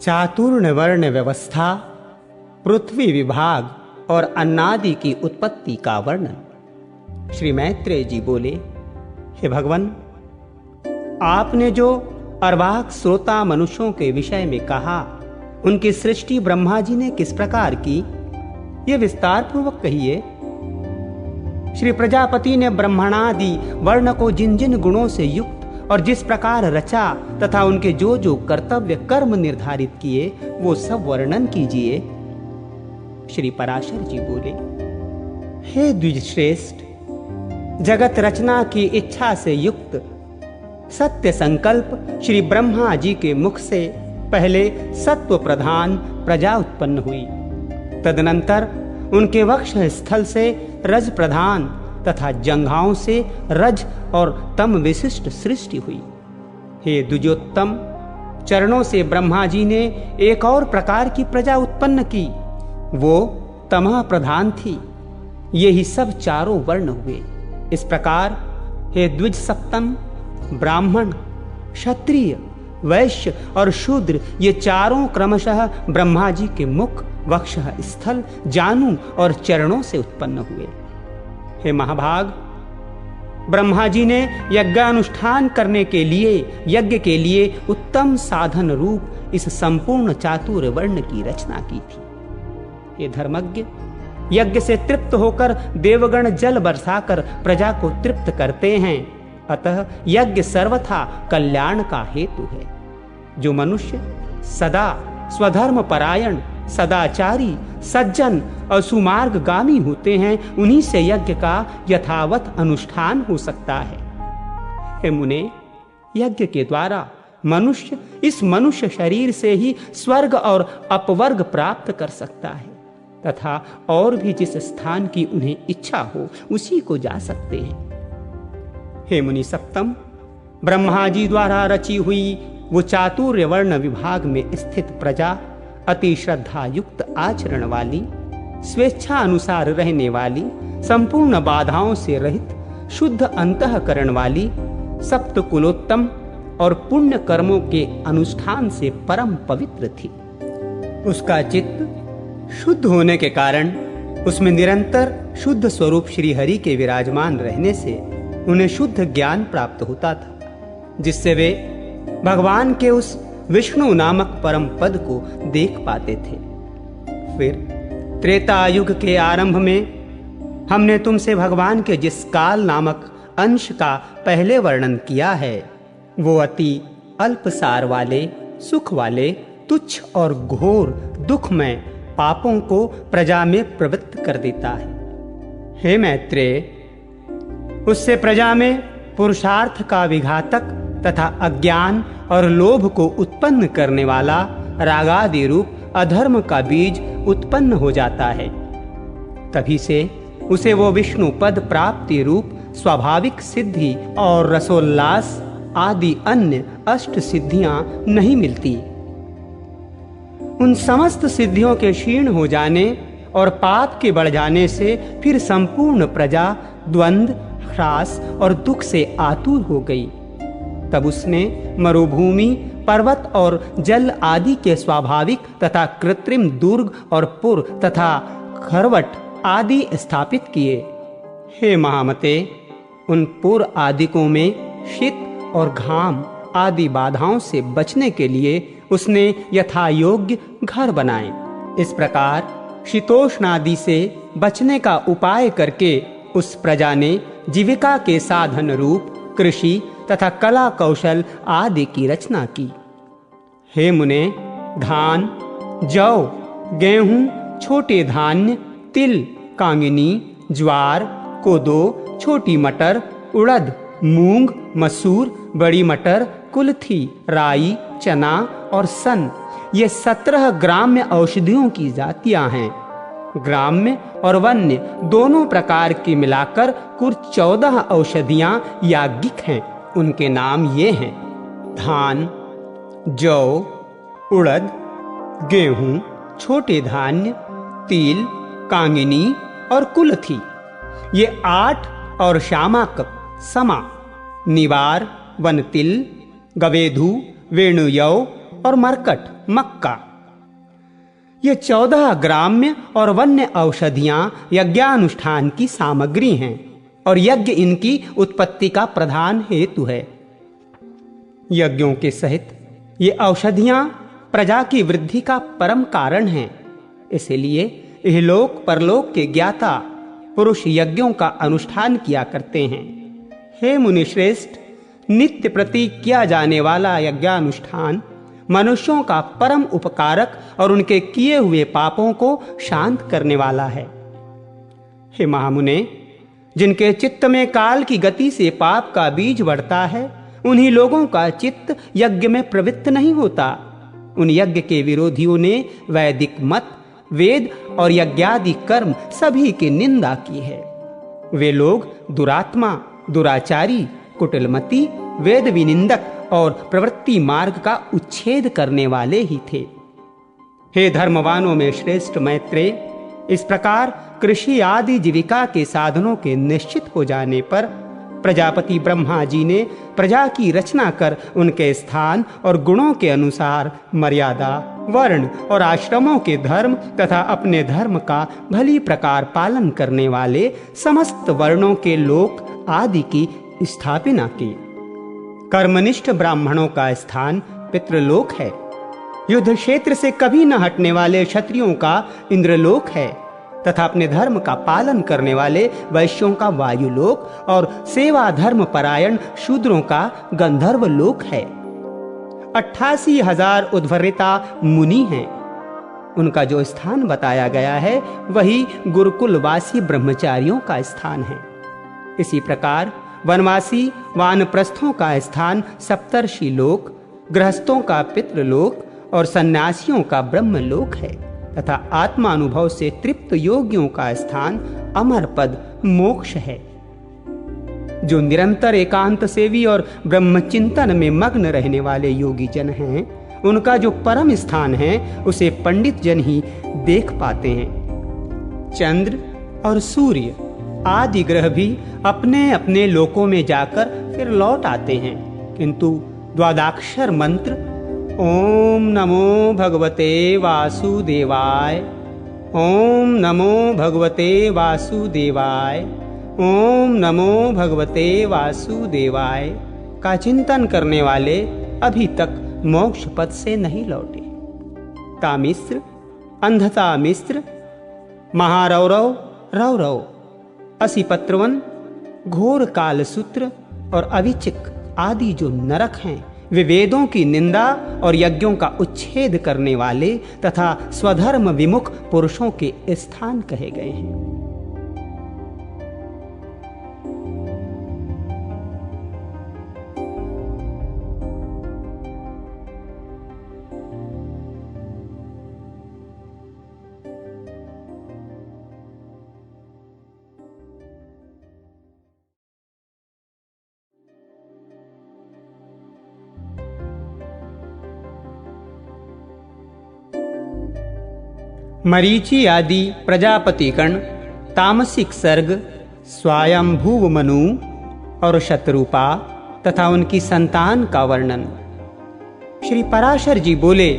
चातुर्न वर्ण व्यवस्था, पृथ्वी विभाग और अन्नादि की उत्पत्ति का वर्णन। श्री मैत्रेय जी बोले, हे भगवान, आपने जो अर्वाक श्रोता मनुष्यों के विषय में कहा, उनकी सृष्टि ब्रह्मा जी ने किस प्रकार की, ये विस्तार पूर्वक कहिए। श्री प्रजापति ने ब्रह्मणादि वर्ण को जिन जिन गुणों से युक्त और जिस प्रकार रचा तथा उनके जो जो कर्तव्य कर्म निर्धारित किए, वो सब वर्णन कीजिए। श्री पराशर जी बोले, हे द्विजश्रेष्ठ, जगत रचना की इच्छा से युक्त सत्य संकल्प श्री ब्रह्मा जी के मुख से पहले सत्व प्रधान प्रजा उत्पन्न हुई। तदनंतर उनके वक्ष स्थल से रज प्रधान तथा जंघाओं से रज और तम विशिष्ट सृष्टि हुई। हे द्विजोत्तम, चरणों से ब्रह्मा जी ने एक और प्रकार की प्रजा उत्पन्न की, वो तमः प्रधान थी। ये ही सब चारों वर्ण हुए। इस प्रकार हे द्विज सप्तम, ब्राह्मण, क्षत्रिय, वैश्य और शूद्र, ये चारों क्रमशः ब्रह्मा जी के मुख, वक्ष स्थल, जानु और चरणों से उत्पन्न हुए। हे महाभाग, ब्रह्मा जी ने यज्ञानुष्ठान करने के लिए, यज्ञ के लिए उत्तम साधन रूप इस संपूर्ण चातुर वर्ण की रचना की थी। हे धर्मज्ञ, यज्ञ से तृप्त होकर देवगण जल बरसाकर प्रजा को तृप्त करते हैं, अतः यज्ञ सर्वथा कल्याण का हेतु है। जो मनुष्य सदा स्वधर्म परायण, सदाचारी, सज्जन और सुमार्गगामी होते हैं, उन्हीं से यज्ञ का यथावत अनुष्ठान हो सकता है। हे मुने, यज्ञ के द्वारा मनुष्य इस मनुष्य शरीर से ही स्वर्ग और अपवर्ग प्राप्त कर सकता है तथा और भी जिस स्थान की उन्हें इच्छा हो उसी को जा सकते हैं। हे मुनि सप्तम, ब्रह्मा जी द्वारा रची हुई वो चातुर्य वर्ण विभाग में स्थित प्रजा अति श्रद्धा युक्त आचरण वाली, स्वेच्छा अनुसार रहने वाली, संपूर्ण बाधाओं से रहित, शुद्ध अंतःकरण वाली, सप्त कुलोत्तम और पुण्य कर्मों के अनुष्ठान से परम पवित्र थी। उसका चित्त शुद्ध होने के कारण उसमें निरंतर शुद्ध स्वरूप श्री हरि के विराजमान रहने से उन्हें शुद्ध ज्ञान प्राप्त होता था, जिससे वे भगवान के उस विष्णु नामक परम पद को देख पाते थे। फिर त्रेता युग के आरंभ में हमने तुमसे भगवान के जिस काल नामक अंश का पहले वर्णन किया है, वो अति अल्पसार वाले, सुख वाले, तुच्छ और घोर दुखमय पापों को प्रजा में प्रवृत्त कर देता है। हे मैत्रेय, उससे प्रजा में पुरुषार्थ का विघातक तथा अज्ञान और लोभ को उत्पन्न करने वाला रागादि रूप अधर्म का बीज उत्पन्न हो जाता है। तभी से उसे वो विष्णु पद प्राप्ति रूप स्वाभाविक सिद्धि और रसोल्लास आदि अन्य अष्ट सिद्धियां नहीं मिलती। उन समस्त सिद्धियों के क्षीण हो जाने और पाप के बढ़ जाने से फिर संपूर्ण प्रजा द्वंद्व, ह्रास और दुख से आतुर हो गई। तब उसने मरुभूमि, पर्वत और जल आदि के स्वाभाविक तथा कृत्रिम दुर्ग और पुर तथा खरवट आदि स्थापित किए। हे महामते, उन पुर आदिकों में शीत और घाम आदि बाधाओं से बचने के लिए उसने यथा योग्य घर बनाए। इस प्रकार शीतोष्णादि से बचने का उपाय करके उस प्रजा ने जीविका के साधन रूप कृषि तथा कला कौशल आदि की रचना की। हे मुने, धान, जौ, गेहूं, छोटे धान्य, तिल, कांगिनी, ज्वार, कोदो, छोटी मटर, उड़द, मूंग, मसूर, बड़ी मटर, कुल्थी, राई, चना और सन, ये 17 ग्राम्य औषधियों की जातियां हैं। ग्राम्य और वन्य दोनों प्रकार की मिलाकर कुल 14 औषधियां याज्ञिक हैं। उनके नाम ये हैं: धान, जौ, उड़द, गेहूं, छोटे धान्य, तिल, कांगिनी और कुल्थी। ये 8 और शामाक, समा, निवार, वनतिल, गवेधु, वेणुयौ, और मरकट मक्का। ये 14 ग्राम्य और वन्य औषधियां यज्ञानुष्ठान की सामग्री हैं और यज्ञ इनकी उत्पत्ति का प्रधान हेतु है। यज्ञों के सहित ये औषधियां प्रजा की वृद्धि का परम कारण हैं। इसलिए इहलोक परलोक के ज्ञाता पुरुष यज्ञों का अनुष्ठान किया करते हैं। हे मुनिश्रेष्ठ, नित्य प्रति किया जाने वाला यज्ञानुष्ठान मनुष्यों का परम उपकारक और उनके किए हुए पापों को शांत करने वाला है। हे महामुने, जिनके चित्त में काल की गति से पाप का बीज बढ़ता है, उन्हीं लोगों का चित्त यज्ञ में प्रवृत्त नहीं होता। उन यज्ञ के विरोधियों ने वैदिक मत, वेद और यज्ञादि कर्म सभी की निंदा की है। वे लोग दुरात्मा, दुराचारी, कुटिलमती, वेद विनिंदक और प्रवृत्ति मार्ग का उच्छेद करने वाले ही थे। हे धर्मवानों में श्रेष्ठ मैत्रेय, इस प्रकार कृषि आदि जीविका के साधनों के निश्चित हो जाने पर प्रजापति ब्रह्मा जी ने प्रजा की रचना कर उनके स्थान और गुणों के अनुसार मर्यादा, वर्ण और आश्रमों के धर्म तथा अपने धर्म का भली प्रकार पालन करने वाले समस्त वर्णों के लोक आदि की स्थापना की। कर्मनिष्ठ ब्राह्मणों का स्थान पितृलोक है। युद्ध क्षेत्र से कभी न हटने वाले क्षत्रियों का इंद्रलोक है तथा अपने धर्म का पालन करने वाले वैश्यों का वायुलोक और सेवा धर्म परायण शूद्रों का गंधर्व लोक है। 88,000 उद्भरिता मुनि हैं। उनका जो स्थान बताया गया है वही गुरुकुलवासी ब्रह्मचारियों का स्थान है। इसी प्रकार वनवासी वानप्रस्थों का स्थान सप्तर्षि लोक, गृहस्थों का पितृलोक और सन्यासियों का ब्रह्मलोक है तथा आत्मानुभव से तृप्त योगियों का स्थान अमर पद मोक्ष है। जो निरंतर एकांत सेवी और ब्रह्मचिंतन में मग्न रहने वाले योगी जन हैं, उनका जो परम स्थान है उसे पंडित जन ही देख पाते हैं। चंद्र और सूर्य आदि ग्रह भी अपने अपने लोकों में जाकर फिर लौट आते हैं, किंतु द्वादक्षर मंत्र ओम नमो भगवते वासुदेवाय, ओम नमो भगवते वासुदेवाय, ओम नमो भगवते वासुदेवाय का चिंतन करने वाले अभी तक मोक्ष पद से नहीं लौटे। तामिश्र, अंधता मिश्र, महारौरव रौरव, असिपत्रवन, घोर कालसूत्र और अविचिक आदि जो नरक हैं, वे वेदों की निंदा और यज्ञों का उच्छेद करने वाले तथा स्वधर्म विमुख पुरुषों के स्थान कहे गए हैं। मरीचि आदि प्रजापतिगण, तामसिक सर्ग, स्वायंभुव मनु और शतरूपा तथा उनकी संतान का वर्णन। श्री पराशर जी बोले,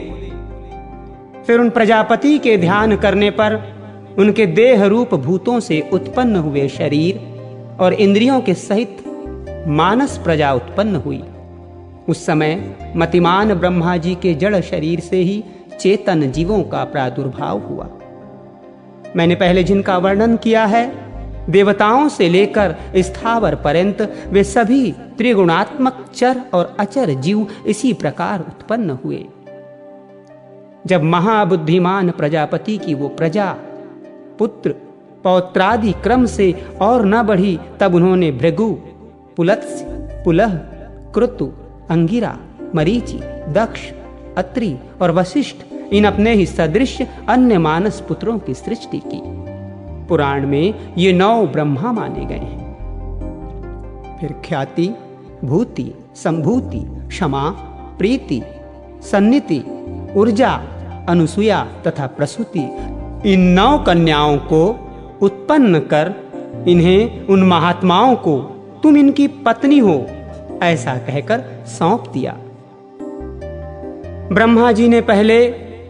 फिर उन प्रजापति के ध्यान करने पर उनके देह रूप भूतों से उत्पन्न हुए शरीर और इंद्रियों के सहित मानस प्रजा उत्पन्न हुई। उस समय मतिमान ब्रह्मा जी के जड़ शरीर से ही चेतन जीवों का प्रादुर्भाव हुआ। मैंने पहले जिनका वर्णन किया है, देवताओं से लेकर स्थावर पर्यंत वे सभी त्रिगुणात्मक चर और अचर जीव इसी प्रकार उत्पन्न हुए। जब महाबुद्धिमान प्रजापति की वो प्रजा पुत्र पौत्रादि क्रम से और न बढ़ी, तब उन्होंने भृगु, पुलत्स्य, पुलह, कृतु, अंगिरा, मरीचि, दक्ष, अत्रि और वशिष्ठ इन अपने ही सदृश अन्य मानस पुत्रों की सृष्टि की। पुराण में ये 9 ब्रह्मा माने गए हैं। फिर ख्याति, भूति, संभूति, क्षमा, प्रीति, सन्निति, ऊर्जा, अनुसूया तथा प्रसूति इन 9 कन्याओं को उत्पन्न कर इन्हें उन महात्माओं को तुम इनकी पत्नी हो ऐसा कहकर सौंप दिया। ब्रह्मा जी ने पहले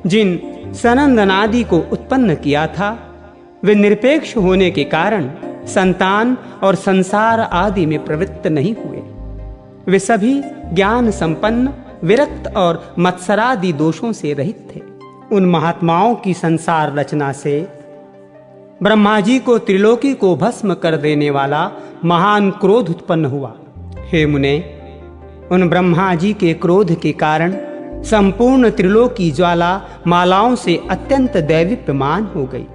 जिन सनंदनादि को उत्पन्न किया था, वे निरपेक्ष होने के कारण संतान और संसार आदि में प्रवृत्त नहीं हुए। वे सभी ज्ञान संपन्न, विरक्त और मत्सरादि दोषों से रहित थे। उन महात्माओं की संसार रचना से ब्रह्मा जी को त्रिलोकी को भस्म कर देने वाला महान क्रोध उत्पन्न हुआ। हे मुने, उन ब्रह्मा जी के क्रोध के कारण संपूर्ण त्रिलोकी ज्वाला मालाओं से अत्यंत दैदीप्यमान हो गई।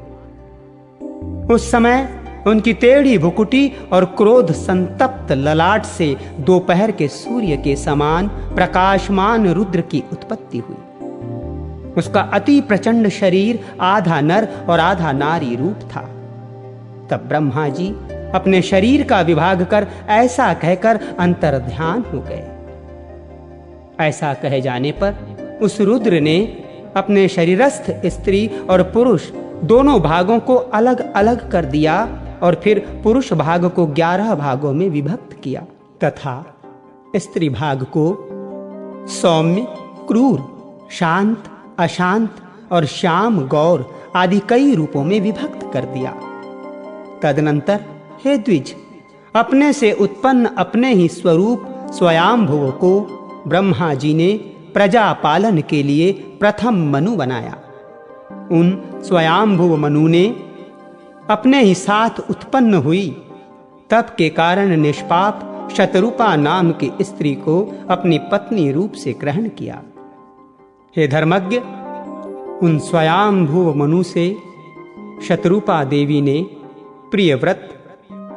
उस समय उनकी टेढ़ी भुकुटी और क्रोध संतप्त ललाट से दोपहर के सूर्य के समान प्रकाशमान रुद्र की उत्पत्ति हुई। उसका अति प्रचंड शरीर आधा नर और आधा नारी रूप था। तब ब्रह्मा जी अपने शरीर का विभाग कर ऐसा कहकर अंतर्ध्यान हो गए। ऐसा कहे जाने पर उस रुद्र ने अपने शरीरस्थ स्त्री और पुरुष दोनों भागों को अलग अलग कर दिया और फिर पुरुष भाग को 11 भागों में विभक्त किया तथा स्त्री भाग को सौम्य, क्रूर, शांत, अशांत और श्याम, गौर आदि कई रूपों में विभक्त कर दिया। तदनंतर हे द्विज, अपने से उत्पन्न अपने ही स्वरूप स्वयंभुव को ब्रह्मा जी ने प्रजा पालन के लिए प्रथम मनु बनाया। उन स्वयंभुव मनु ने अपने ही साथ उत्पन्न हुई तप के कारण निष्पाप शतरूपा नाम की स्त्री को अपनी पत्नी रूप से ग्रहण किया। हे धर्मज्ञ, उन स्वयंभुव मनु से शतरूपा देवी ने प्रियव्रत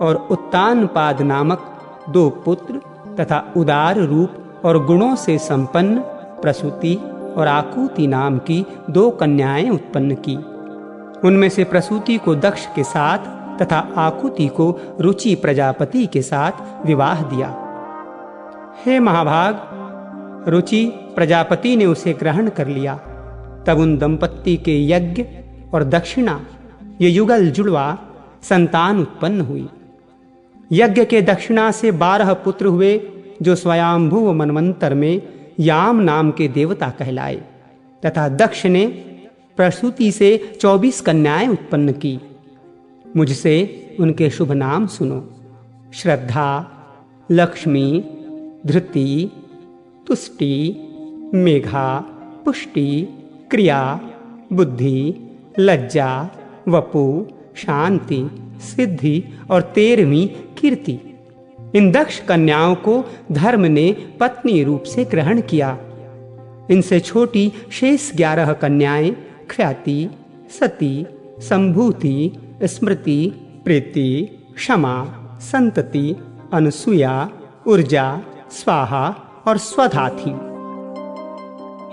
और उत्तानपाद नामक 2 पुत्र तथा उदार रूप और गुणों से संपन्न प्रसूति और आकुति नाम की 2 कन्याएं उत्पन्न की। उनमें से प्रसूति को दक्ष के साथ तथा आकुति को रुचि प्रजापति के साथ विवाह दिया। हे महाभाग, रुचि प्रजापति ने उसे ग्रहण कर लिया। तब उन दंपत्ति के यज्ञ और दक्षिणा ये युगल जुड़वा संतान उत्पन्न हुई। यज्ञ के दक्षिणा से 12 पुत्र हुए जो स्वयंभुव मनवंतर में याम नाम के देवता कहलाए तथा दक्ष ने प्रसूति से 24 कन्याएं उत्पन्न की। मुझसे उनके शुभ नाम सुनो। श्रद्धा, लक्ष्मी, धृति, तुष्टि, मेघा, पुष्टि, क्रिया, बुद्धि, लज्जा, वपु, शांति, सिद्धि और 13वीं कीर्ति। इन दक्ष कन्याओं को धर्म ने पत्नी रूप से ग्रहण किया। इनसे छोटी शेष 11 कन्याएं ख्याति, सती, संभूति, स्मृति, प्रीति, क्षमा, संतति, अनुसुया, ऊर्जा, स्वाहा और स्वधा थी।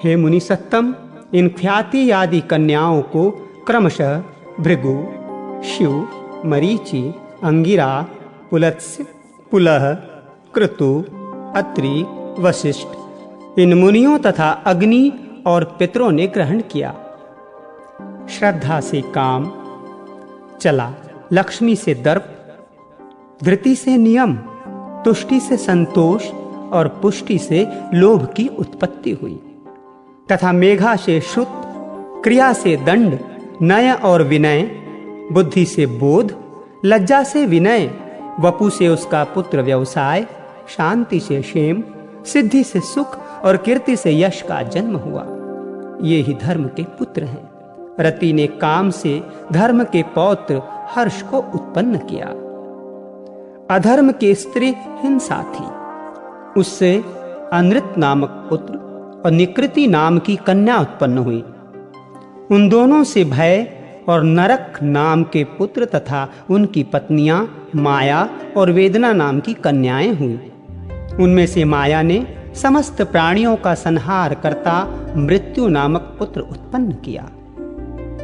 हे मुनि सत्तम, इन ख्याति आदि कन्याओं को क्रमशः भृगु, शिव, मरीचि, अंगिरा, पुलत्स्य, पुलह, क्रतु, अत्रि, वशिष्ठ इन मुनियों तथा अग्नि और पितरों ने ग्रहण किया। श्रद्धा से काम, चला, लक्ष्मी से दर्प, धृति से नियम, तुष्टि से संतोष और पुष्टि से लोभ की उत्पत्ति हुई तथा मेघा से श्रुत, क्रिया से दंड, नय और विनय, बुद्धि से बोध, लज्जा से विनय, वपु से उसका पुत्र व्यवसाय, शांति से क्षेम, सिद्धि से सुख और कीर्ति से यश का जन्म हुआ। ये ही धर्म के पुत्र हैं। रति ने काम से धर्म के पौत्र हर्ष को उत्पन्न किया। अधर्म की स्त्री हिंसा थी, उससे अनृत नामक पुत्र और निकृति नाम की कन्या उत्पन्न हुई। उन दोनों से भय और नरक नाम के पुत्र तथा उनकी पत्नियां माया और वेदना नाम की कन्याएं हुई। उनमें से माया ने समस्त प्राणियों का संहार करता मृत्यु नामक पुत्र उत्पन्न किया।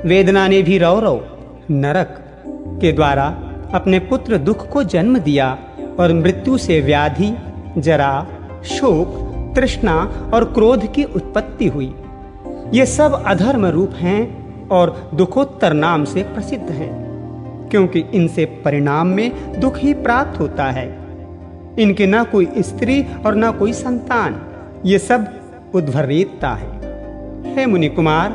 वेदना ने भी रौरव नरक के द्वारा अपने पुत्र दुख को जन्म दिया और मृत्यु से व्याधि, जरा, शोक, तृष्णा और क्रोध की उत्पत्ति हुई। ये सब अधर्म रूप हैं और दुखोत्तर नाम से प्रसिद्ध हैं, क्योंकि इनसे परिणाम में दुख ही प्राप्त होता है। इनके न कोई स्त्री और न कोई संतान, ये सब उद्भरेतता है। हे मुनि कुमार,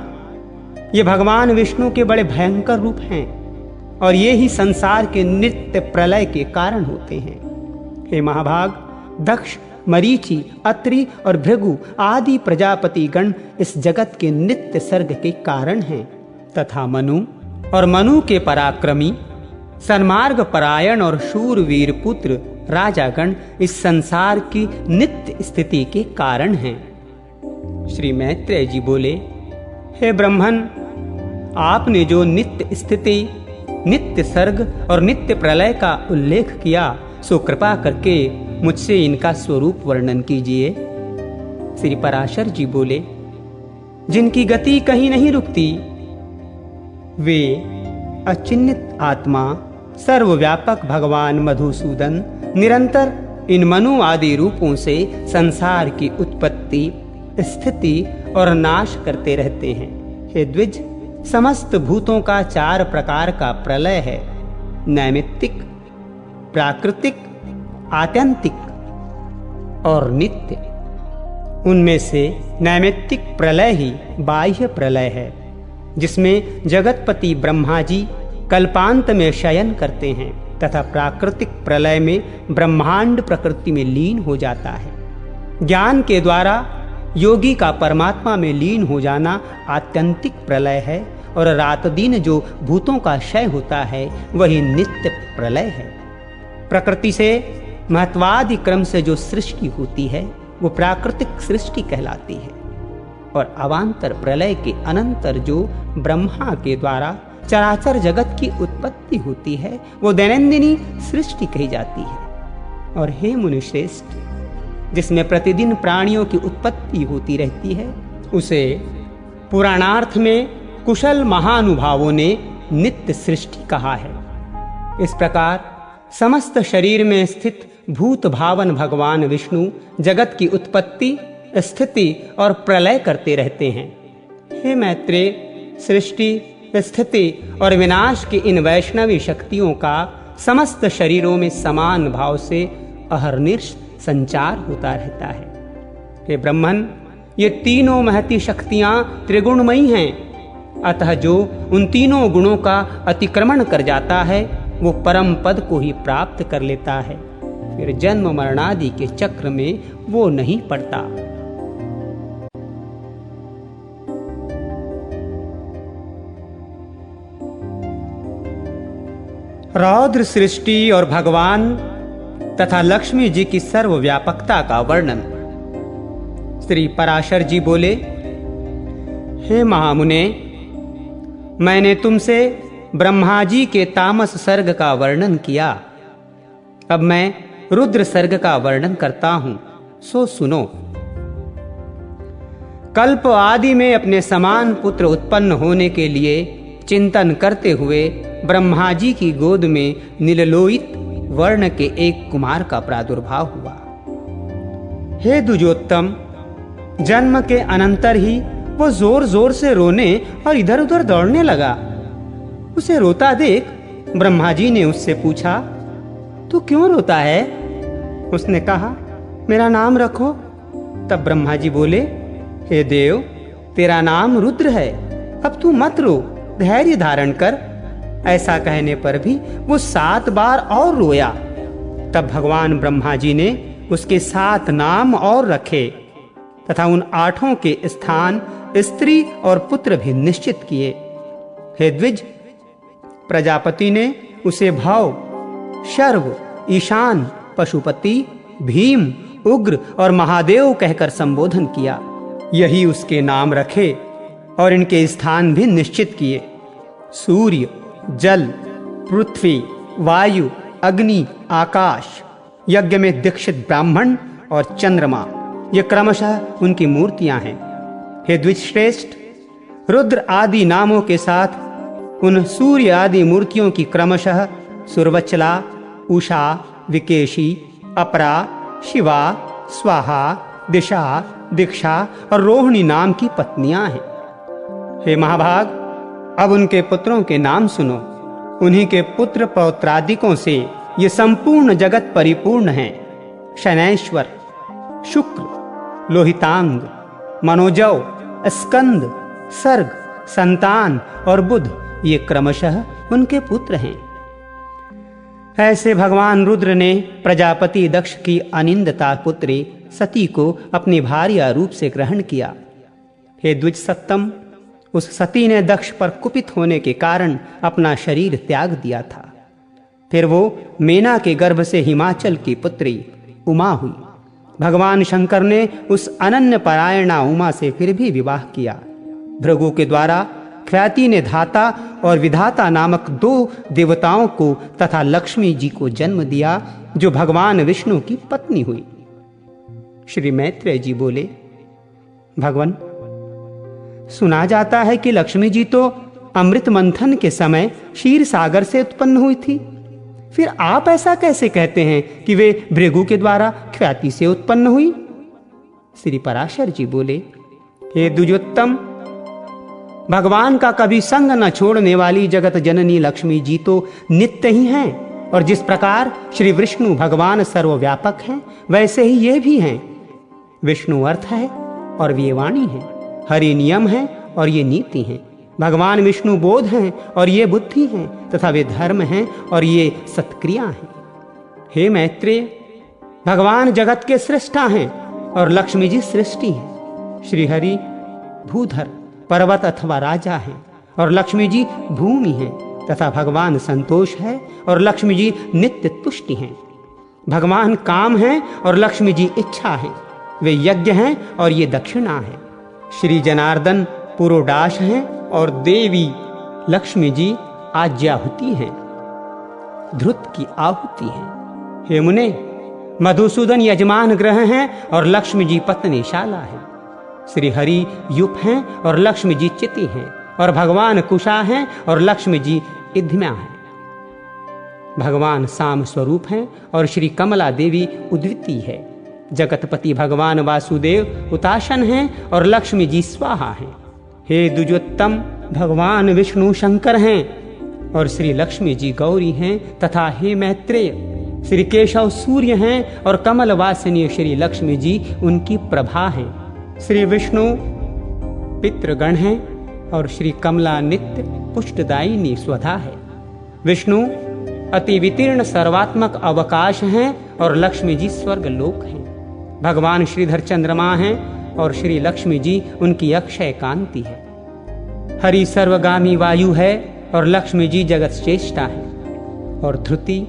ये भगवान विष्णु के बड़े भयंकर रूप हैं और ये ही संसार के नित्य प्रलय के कारण होते हैं। हे महाभाग, दक्ष, मरीचि, अत्रि और भृगु आदि प्रजापति गण इस जगत के नित्य सर्ग के कारण हैं, तथा मनु और मनु के पराक्रमी, सन्मार्ग परायण और शूरवीर पुत्र राजागण इस संसार की नित्य स्थिति के कारण हैं। श्री मैत्रेय जी बोले, हे ब्रह्मन, आपने जो नित्य स्थिति, नित्य सर्ग और नित्य प्रलय का उल्लेख किया, सो कृपा करके मुझसे इनका स्वरूप वर्णन कीजिए। श्री पराशर जी बोले, जिनकी गति कहीं नहीं रुकती, वे अचिन्हित आत्मा सर्वव्यापक भगवान मधुसूदन निरंतर इन मनु आदि रूपों से संसार की उत्पत्ति, स्थिति और नाश करते रहते हैं। हे द्विज, समस्त भूतों का 4 प्रकार का प्रलय है, नैमित्तिक, प्राकृतिक, आत्यंतिक और नित्य। उनमें से नैमित्तिक प्रलय ही बाह्य प्रलय है, जिसमें जगतपति ब्रह्मा जी कल्पांत में शयन करते हैं, तथा प्राकृतिक प्रलय में ब्रह्मांड प्रकृति में लीन हो जाता है। ज्ञान के द्वारा योगी का परमात्मा में लीन हो जाना आत्यंतिक प्रलय है, और रात दिन जो भूतों का क्षय होता है वही नित्य प्रलय है। प्रकृति से महत्वादि क्रम से जो सृष्टि होती है वो प्राकृतिक सृष्टि कहलाती है, और अवांतर प्रलय के अनंतर जो ब्रह्मा के द्वारा चराचर जगत की उत्पत्ति होती है वो दैनंदिनी सृष्टि कही जाती है। और हे मुनिश्रेष्ठ, जिसमें प्रतिदिन प्राणियों की उत्पत्ति होती रहती है, उसे पुराणार्थ में कुशल महानुभावों ने नित्य सृष्टि कहा है। इस प्रकार समस्त शरीर में स्थित भूत भावन भगवान विष्णु जगत की उत्पत्ति, स्थिति और प्रलय करते रहते हैं। हे मैत्रेय, सृष्टि, स्थिति और विनाश की इन वैष्णवी शक्तियों का समस्त शरीरों में समान भाव से अहर्निश संचार होता रहता है। हे ब्रह्मन, ये तीनों महती शक्तियां त्रिगुणमयी हैं, अतः जो उन तीनों गुणों का अतिक्रमण कर जाता है वो परम पद को ही प्राप्त कर लेता है, फिर जन्म मरणादि के चक्र में वो नहीं पड़ता। रौद्र सृष्टि और भगवान तथा लक्ष्मी जी की सर्वव्यापकता का वर्णन। श्री पराशर जी बोले, हे महामुने, मैंने तुमसे ब्रह्मा जी के तामस सर्ग का वर्णन किया, अब मैं रुद्र सर्ग का वर्णन करता हूं, सो सुनो। कल्प आदि में अपने समान पुत्र उत्पन्न होने के लिए चिंतन करते हुए ब्रह्मा जी की गोद में नीललोहित वर्ण के एक कुमार का प्रादुर्भाव हुआ। हे द्विजोत्तम, जन्म के अनंतर ही वो जोर जोर से रोने और इधर उधर दौड़ने लगा। उसे रोता देख ब्रह्मा जी ने उससे पूछा, तू क्यों रोता है? उसने कहा, मेरा नाम रखो। तब ब्रह्मा जी बोले, हे देव, तेरा नाम रुद्र है, अब तू मत रो, धैर्य धारण कर। ऐसा कहने पर भी वो 7 बार और रोया। तब भगवान ब्रह्मा जी ने उसके 7 नाम और रखे तथा उन 8 के स्थान स्त्री और पुत्र भी निश्चित किए। हे द्विज, प्रजापति ने उसे भव, शर्व, ईशान, पशुपति, भीम, उग्र और महादेव कहकर संबोधन किया। यही उसके नाम रखे और इनके स्थान भी निश्चित किए। सूर्य, जल, पृथ्वी, वायु, अग्नि, आकाश, यज्ञ में दीक्षित ब्राह्मण और चंद्रमा, ये क्रमशः उनकी मूर्तियां हैं। हे द्विजश्रेष्ठ, रुद्र आदि नामों के साथ उन सूर्य आदि मूर्तियों की क्रमशः सुरवचला, उषा, विकेशी, अपरा, शिवा, स्वाहा, दिशा, दीक्षा और रोहिणी नाम की पत्नियां हैं। हे महाभाग, अब उनके पुत्रों के नाम सुनो। उन्हीं के पुत्र पौत्रादिकों से ये संपूर्ण जगत परिपूर्ण है। शनैश्वर, शुक्र, लोहितांग, मनोजव, स्कंद, सर्ग, संतान और बुध ये क्रमशः उनके पुत्र हैं। ऐसे भगवान रुद्र ने प्रजापति दक्ष की अनिंदता पुत्री सती को अपनी भार्या रूप से ग्रहण किया। हे द्विज सत्तम, उस सती ने दक्ष पर कुपित होने के कारण अपना शरीर त्याग दिया था। फिर वो मेना के गर्भ से हिमाचल की पुत्री उमा हुई। भगवान शंकर ने उस अनन्य परायणा उमा से फिर भी विवाह किया। भृगु के द्वारा ख्याति ने धाता और विधाता नामक 2 देवताओं को तथा लक्ष्मी जी को जन्म दिया, जो भगवान विष्णु की पत्नी हुई। श्री मैत्रेय जी बोले, भगवान, सुना जाता है कि लक्ष्मी जी तो अमृत मंथन के समय क्षीर सागर से उत्पन्न हुई थी। फिर आप ऐसा कैसे कहते हैं कि वे भृगु के द्वारा ख्याति से उत्पन्न हुई? श्री पराशर जी बोले, हे द्विजोत्तम, भगवान का कभी संग न छोड़ने वाली जगत जननी लक्ष्मी जी तो नित्य ही हैं, और जिस प्रकार श्री विष्णु भगवान सर्वव्यापक हैं, वैसे ही ये भी हैं। विष्णु अर्थ है और वे वाणी है, हरि नियम है और ये नीति हैं। भगवान विष्णु बोध हैं और ये बुद्धि हैं, तथा वे धर्म हैं और ये सत्क्रिया हैं। हे मैत्रेय, भगवान जगत के सृष्टा हैं और लक्ष्मी जी सृष्टि हैं। श्री हरि भूधर पर्वत अथवा राजा हैं और लक्ष्मी जी भूमि हैं, तथा भगवान संतोष है और लक्ष्मी जी नित्य तुष्टि हैं। भगवान काम हैं और लक्ष्मी जी इच्छा हैं। वे यज्ञ हैं और ये दक्षिणा है। श्री जनार्दन पुरोडाश हैं और देवी लक्ष्मी जी आज्याहुति हैं, ध्रुत की आहुति हैं। हे मुने, मधुसूदन यजमान ग्रह हैं और लक्ष्मी जी पत्नीशाला है। श्री हरि युप हैं और लक्ष्मी जी चिति हैं, और भगवान कुशा हैं और लक्ष्मी जी इध्म्या हैं। भगवान साम स्वरूप हैं और श्री कमला देवी उद्विती है। जगतपति भगवान वासुदेव उताशन हैं और लक्ष्मी जी स्वाहा हैं। हे द्विजोत्तम, भगवान विष्णु शंकर हैं और श्री लक्ष्मी जी गौरी हैं, तथा हे मैत्रेय, श्री केशव सूर्य हैं और कमल वासिनी श्री लक्ष्मी जी उनकी प्रभा हैं। श्री विष्णु पितृगण हैं और श्री कमला नित्य पुष्टदायिनी स्वधा है। विष्णु अति वितीर्ण सर्वात्मक अवकाश हैं और लक्ष्मी जी स्वर्ग लोक हैं। भगवान श्रीधर चंद्रमा हैं और श्री लक्ष्मी जी उनकी अक्षय कांति है। हरि सर्वगामी वायु है और लक्ष्मी जी जगत श्रेष्ठा है, और ध्रुति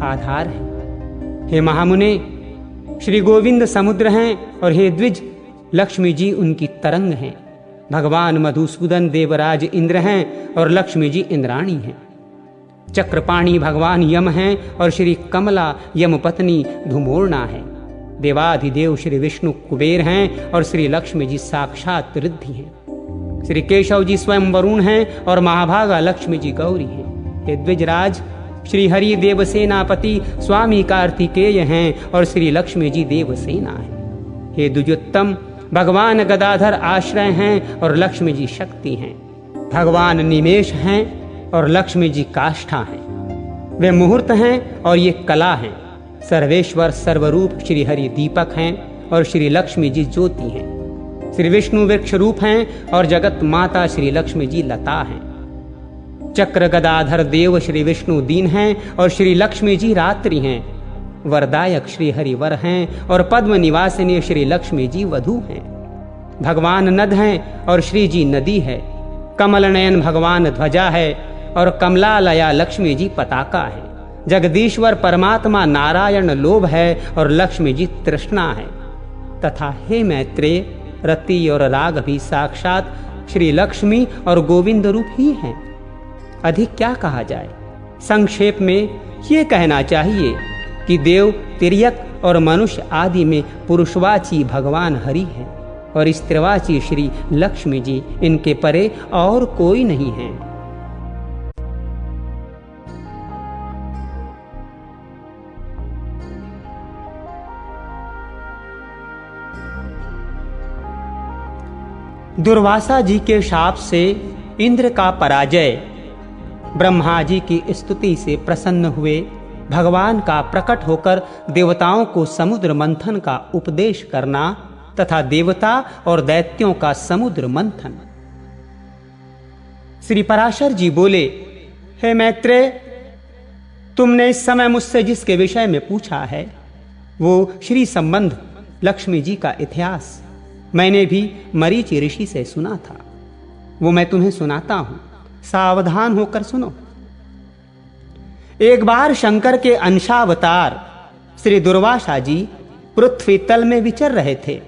आधार है। हे महामुने, श्री गोविंद समुद्र हैं और हे द्विज, लक्ष्मी जी उनकी तरंग हैं। भगवान मधुसूदन देवराज इंद्र हैं और लक्ष्मी जी इंद्राणी हैं। चक्रपाणी भगवान यम हैं और श्री कमला यम पत्नी धुमोर्णा है। देवाधिदेव श्री विष्णु कुबेर हैं और श्री लक्ष्मी जी साक्षात रिद्धि हैं। श्री केशव जी स्वयं वरुण हैं और महाभागा लक्ष्मी जी गौरी हैं। हे द्विजराज, श्री हरि देवसेनापति स्वामी कार्तिकेय हैं और श्री लक्ष्मी जी देवसेना हैं। हे द्विजोत्तम, भगवान गदाधर आश्रय हैं और लक्ष्मी जी शक्ति हैं। भगवान निमेष हैं और लक्ष्मी जी काष्ठा हैं। वे मुहूर्त हैं और ये कला हैं। सर्वेश्वर सर्वरूप श्री हरि दीपक हैं और श्री लक्ष्मी जी ज्योति हैं। श्री विष्णु वृक्ष रूप हैं और जगत माता श्री लक्ष्मी जी लता हैं। चक्र गदाधर देव श्री विष्णु दीन हैं और श्री लक्ष्मी जी रात्रि हैं। वरदायक श्री हरि वर हैं और पद्म निवासिनी श्री लक्ष्मी जी वधू हैं। भगवान नद हैं और श्री जी नदी है। कमल नयन भगवान ध्वजा है और कमलालया लक्ष्मी जी पताका है। जगदीश्वर परमात्मा नारायण लोभ है और लक्ष्मी जी तृष्णा है। तथा हे मैत्रेय, रति और राग भी साक्षात श्री लक्ष्मी और गोविंद रूप ही हैं। अधिक क्या कहा जाए। संक्षेप में ये कहना चाहिए कि देव तिर्यक और मनुष्य आदि में पुरुषवाची भगवान हरि है और स्त्रीवाची श्री लक्ष्मी जी, इनके परे और कोई नहीं है। दुर्वासा जी के शाप से इंद्र का पराजय। ब्रह्मा जी की स्तुति से प्रसन्न हुए भगवान का प्रकट होकर देवताओं को समुद्र मंथन का उपदेश करना तथा देवता और दैत्यों का समुद्र मंथन। श्री पराशर जी बोले, हे मैत्रेय, तुमने इस समय मुझसे जिसके विषय में पूछा है वो श्री संबंध लक्ष्मी जी का इतिहास मैंने भी मरीचि ऋषि से सुना था। वो मैं तुम्हें सुनाता हूं, सावधान होकर सुनो। एक बार शंकर के अंशावतार श्री दुर्वासा जी पृथ्वी तल में विचर रहे थे।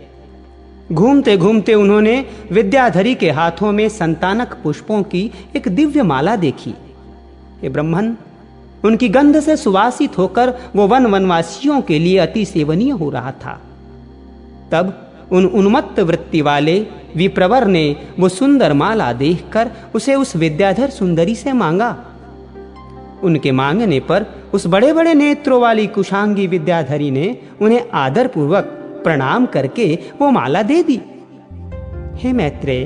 घूमते घूमते उन्होंने विद्याधरी के हाथों में संतानक पुष्पों की एक दिव्य माला देखी। हे ब्रह्मन, उनकी गंध से सुवासित होकर वो वनवासियों के लिए अति सेवनीय हो रहा था। तब उन उन्मत्त वृत्ति वाले विप्रवर ने वो सुंदर माला देखकर उसे उस विद्याधर सुंदरी से मांगा। उनके मांगने पर उस बड़े बड़े नेत्रों वाली कुशांगी विद्याधरी ने उन्हें आदरपूर्वक प्रणाम करके वो माला दे दी। हे मैत्रेय,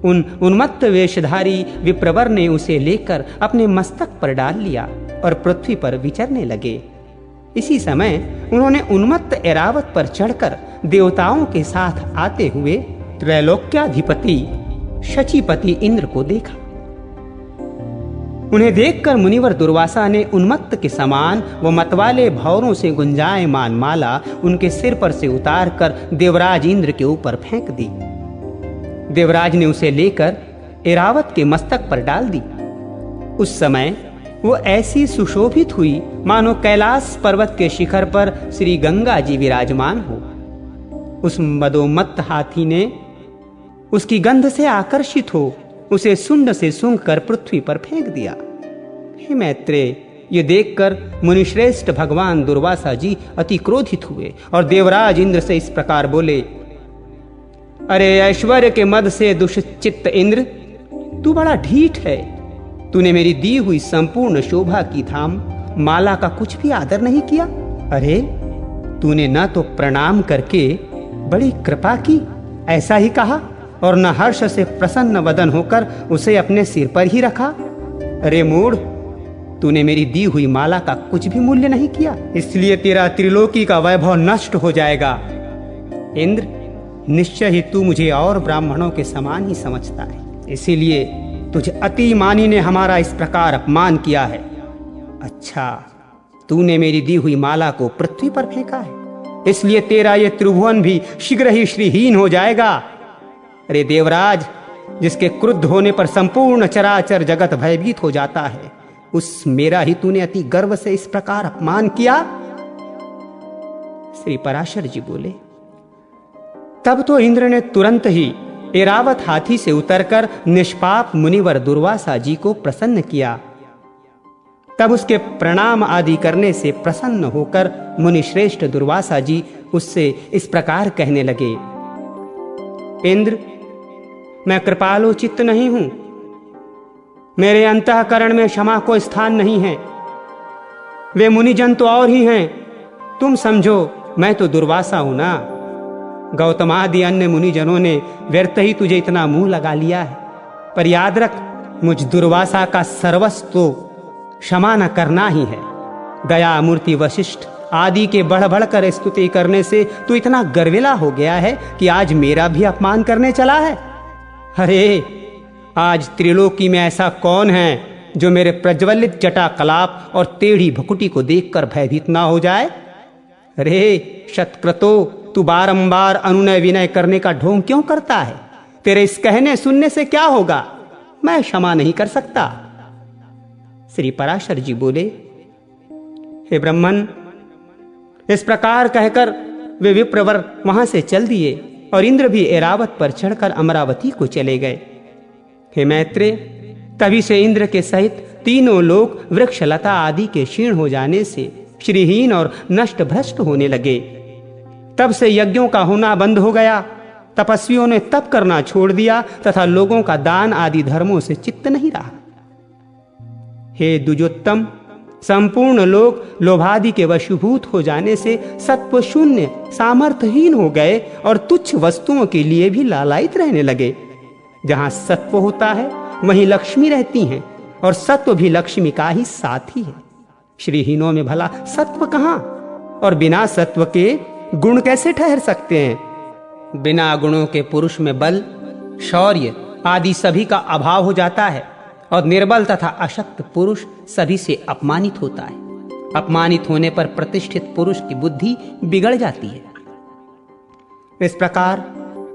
उन उन्मत्त वेशधारी विप्रवर ने उसे लेकर अपने मस्तक पर डाल लिया और पृथ्वी पर विचरने लगे। इसी समय उन्होंने उन्मत्त ऐरावत पर चढ़कर देवताओं के साथ आते हुए त्रैलोक्याधिपति शचीपति इंद्र को देखा। उन्हें देखकर मुनिवर दुर्वासा ने उन्मत्त के समान वो मतवाले भौरों से गुंजायमान माला उनके सिर पर से उतारकर देवराज इंद्र के ऊपर फेंक दी। देवराज ने उसे लेकर ऐरावत के मस्तक पर डाल दी। उस समय वो ऐसी सुशोभित हुई मानो कैलाश पर्वत के शिखर पर श्री गंगा जी विराजमान हो। उस मदोमत्त हाथी ने उसकी गंध से आकर्षित हो उसे सुंड से सूंघ कर पृथ्वी पर फेंक दिया। हे मैत्रेय, ये देखकर मुनिश्रेष्ठ भगवान दुर्वासा जी अति क्रोधित हुए और देवराज इंद्र से इस प्रकार बोले, अरे ऐश्वर्य के मद से दुष्चित्त इंद्र, तू बड़ा ढीठ है। तूने मेरी दी हुई संपूर्ण शोभा की धाम माला का कुछ भी आदर नहीं किया। अरे तूने न तो प्रणाम करके बड़ी कृपा की, ऐसा ही कहा, और न हर्ष से प्रसन्न वदन होकर उसे अपने सिर पर ही रखा। अरे मूढ़, तूने मेरी दी हुई माला का कुछ भी मूल्य नहीं किया, इसलिए तेरा त्रिलोकी का वैभव नष्ट हो जाएगा। इंद्र, निश्चय ही तू मुझे और ब्राह्मणों के समान ही समझता है, इसीलिए तुझ अति मानी ने हमारा इस प्रकार अपमान किया है। अच्छा, तूने मेरी दी हुई माला को पृथ्वी पर फेंका है, इसलिए तेरा ये त्रिभुवन भी शीघ्र ही श्रीहीन हो जाएगा। अरे देवराज, जिसके क्रुद्ध होने पर संपूर्ण चराचर जगत भयभीत हो जाता है, उस मेरा ही तूने अति गर्व से इस प्रकार अपमान किया। श्री पराशर जी बोले, तब तो इंद्र ने तुरंत ही ऐरावत हाथी से उतरकर निष्पाप मुनिवर दुर्वासा जी को प्रसन्न किया। तब उसके प्रणाम आदि करने से प्रसन्न होकर मुनिश्रेष्ठ दुर्वासा जी उससे इस प्रकार कहने लगे, इंद्र, मैं कृपालु चित्त नहीं हूं, मेरे अंतःकरण में क्षमा को स्थान नहीं है। वे मुनिजन तो और ही हैं, तुम समझो मैं तो दुर्वासा हूं ना। गौतमादि अन्य मुनिजनों ने व्यर्थ ही तुझे इतना मुंह लगा लिया है, पर याद रख, मुझ दुर्वासा का सर्वस्व तो क्षमा न करना ही है। दया मूर्ति वशिष्ठ आदि के बढ़ बढ़कर स्तुति करने से तू इतना गर्विला हो गया है कि आज मेरा भी अपमान करने चला है। अरे आज त्रिलोकी में ऐसा कौन है जो मेरे प्रज्वलित जटा कलाप और टेढ़ी भकुटी को देखकर भयभीत ना हो जाए। अरे शतक्रतो, तू बारंबार अनुनय विनय करने का ढोंग क्यों करता है? तेरे इस कहने सुनने से क्या होगा? मैं क्षमा नहीं कर सकता। श्री पराशर जी बोले, हे ब्रह्मन, इस प्रकार कहकर वे विप्रवर वहां से चल दिए और इंद्र भी ऐरावत पर चढ़कर अमरावती को चले गए। हे मैत्रेय, तभी से इंद्र के सहित तीनों लोग वृक्ष लता आदि के क्षीण हो जाने से श्रीहीन और नष्ट भ्रष्ट होने लगे। तब से यज्ञों का होना बंद हो गया, तपस्वियों ने तप करना छोड़ दिया तथा लोगों का दान आदि धर्मों से चित्त नहीं रहा। हे द्विजोत्तम, संपूर्ण लोग लोभादि के वशीभूत हो जाने से सत्व शून्य सामर्थ्यहीन हो गए और तुच्छ वस्तुओं के लिए भी लालायित रहने लगे। जहां सत्व होता है वहीं लक्ष्मी रहती हैं और सत्व भी लक्ष्मी का ही साथी है। श्रीहीनों में भला सत्व कहां, और बिना सत्व के गुण कैसे ठहर सकते हैं? बिना गुणों के पुरुष में बल, शौर्य आदि सभी का अभाव हो जाता है और निर्बल तथा अशक्त पुरुष सभी से अपमानित होता है। अपमानित होने पर प्रतिष्ठित पुरुष की बुद्धि बिगड़ जाती है। इस प्रकार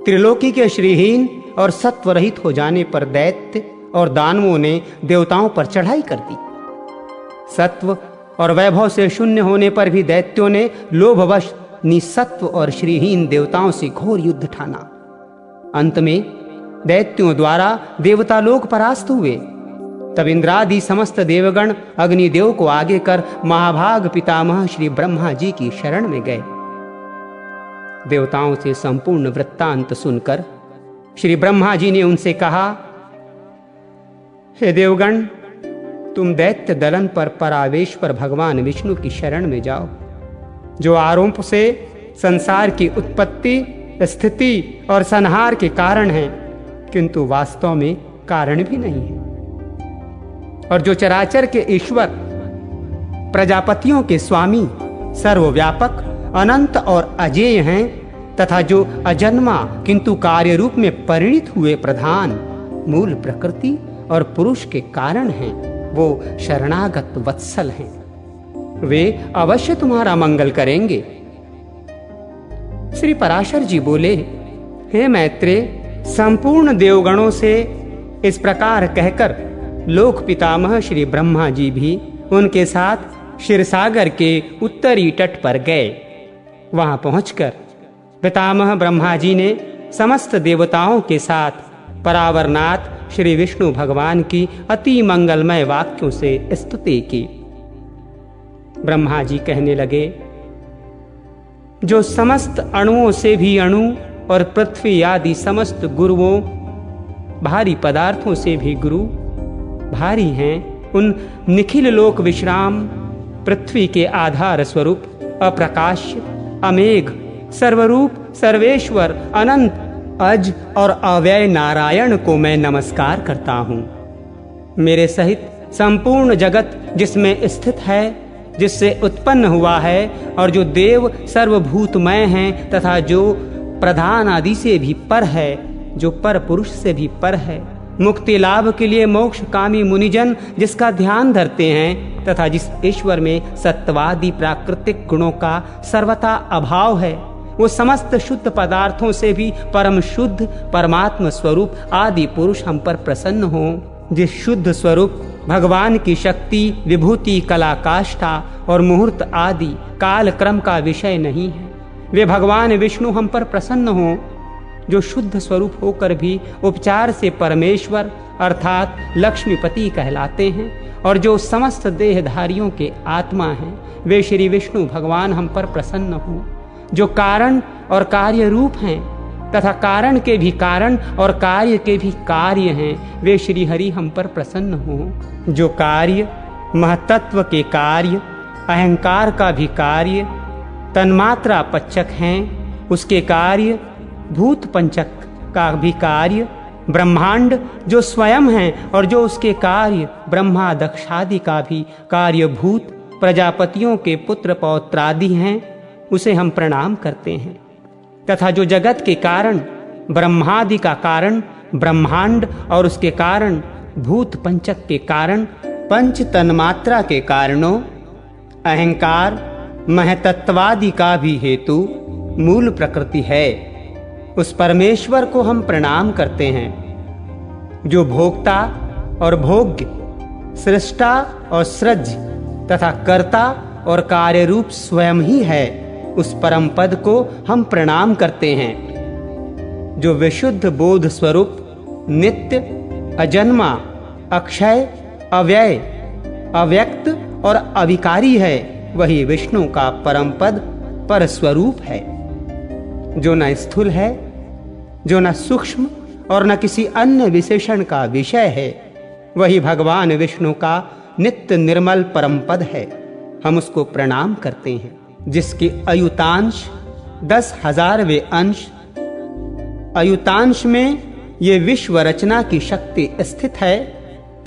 त्रिलोकी के श्रीहीन और सत्वरहित हो जाने पर दैत्य और दानवों ने देवताओं पर चढ़ाई कर दी। सत्व और वैभव से शून्य होने पर भी दैत्यों ने लोभवश निसत्व और श्रीहीन देवताओं से घोर युद्ध ठाना। अंत में दैत्यों द्वारा देवता लोक परास्त हुए। तब इंद्रादि समस्त देवगण अग्निदेव को आगे कर महाभाग पितामह श्री ब्रह्मा जी की शरण में गए। देवताओं से संपूर्ण वृत्तांत सुनकर श्री ब्रह्मा जी ने उनसे कहा, हे देवगण, तुम दैत्य दलन पर परावेश्वर भगवान विष्णु की शरण में जाओ, जो आरोप से संसार की उत्पत्ति, स्थिति और संहार के कारण हैं, किंतु वास्तव में कारण भी नहीं है, और जो चराचर के ईश्वर, प्रजापतियों के स्वामी, सर्वव्यापक, अनंत और अजेय हैं, तथा जो अजन्मा किंतु कार्य रूप में परिणित हुए प्रधान, मूल प्रकृति और पुरुष के कारण हैं, वो शरणागत वत्सल हैं। वे अवश्य तुम्हारा मंगल करेंगे। श्री पराशर जी बोले, हे मैत्रेय, संपूर्ण देवगणों से इस प्रकार कहकर लोक पितामह श्री ब्रह्मा जी भी उनके साथ क्षीरसागर के उत्तरी तट पर गए। वहां पहुंचकर पितामह ब्रह्मा जी ने समस्त देवताओं के साथ परावरनाथ श्री विष्णु भगवान की अति मंगलमय वाक्यों से स्तुति की। ब्रह्मा जी कहने लगे, जो समस्त अणुओं से भी अणु और पृथ्वी आदि समस्त गुरुओं, भारी पदार्थों से भी गुरु भारी हैं, उन निखिल लोक विश्राम पृथ्वी के आधार स्वरूप अप्रकाश्य, अमेघ, सर्वरूप, सर्वेश्वर, अनंत, अज और अव्यय नारायण को मैं नमस्कार करता हूँ। मेरे सहित संपूर्ण जगत जिसमें स्थित है, जिससे उत्पन्न हुआ है, और जो देव सर्वभूतमय हैं तथा जो प्रधान आदि से भी पर है, जो पर पुरुष से भी पर है, मुक्ति लाभ के लिए मोक्ष कामी मुनिजन जिसका ध्यान धरते हैं, तथा जिस ईश्वर में सत्वादि प्राकृतिक गुणों का सर्वथा अभाव है, वो समस्त शुद्ध पदार्थों से भी परम शुद्ध परमात्म स्वरूप आदि पुरुष हम पर प्रसन्न हो। जिस शुद्ध स्वरूप भगवान की शक्ति, विभूति, कला, काष्ठा और मुहूर्त आदि काल क्रम का विषय नहीं है, वे भगवान विष्णु हम पर प्रसन्न हो। जो शुद्ध स्वरूप होकर भी उपचार से परमेश्वर अर्थात लक्ष्मीपति कहलाते हैं, और जो समस्त देहधारियों के आत्मा हैं, वे श्री विष्णु भगवान हम पर प्रसन्न हो। जो कारण और कार्य रूप हैं तथा कारण के भी कारण और कार्य के भी कार्य हैं, वे श्री हरि हम पर प्रसन्न हो। जो कार्य महतत्व के कार्य, अहंकार का भी कार्य, तन्मात्रा पच्चक हैं, उसके कार्य भूत पंचक का भी कार्य, ब्रह्मांड जो स्वयं है और जो उसके कार्य ब्रह्मा दक्षादि का भी कार्यभूत, प्रजापतियों के पुत्र पौत्रादि हैं, उसे हम प्रणाम करते हैं। तथा जो जगत के कारण ब्रह्मादि का कारण ब्रह्मांड और उसके कारण भूत पंचक के कारण पंच तन्मात्रा के कारणों, अहंकार महतत्वादि का भी हेतु मूल प्रकृति है, उस परमेश्वर को हम प्रणाम करते हैं। जो भोक्ता और भोग्य, सृष्टा और सृज्य तथा कर्ता और कार्य रूप स्वयं ही है, उस परम पद को हम प्रणाम करते हैं। जो विशुद्ध बोध स्वरूप, नित्य, अजन्मा, अक्षय, अव्यय, अव्यक्त और अविकारी है, वही विष्णु का परम पद पर स्वरूप है। जो न स्थूल है, जो न सूक्ष्म और न किसी अन्य विशेषण का विषय है, वही भगवान विष्णु का नित्य निर्मल परम पद है। हम उसको प्रणाम करते हैं। जिसके अयुतांश 10,000वें अंश, अयुतांश में ये विश्व रचना की शक्ति स्थित है,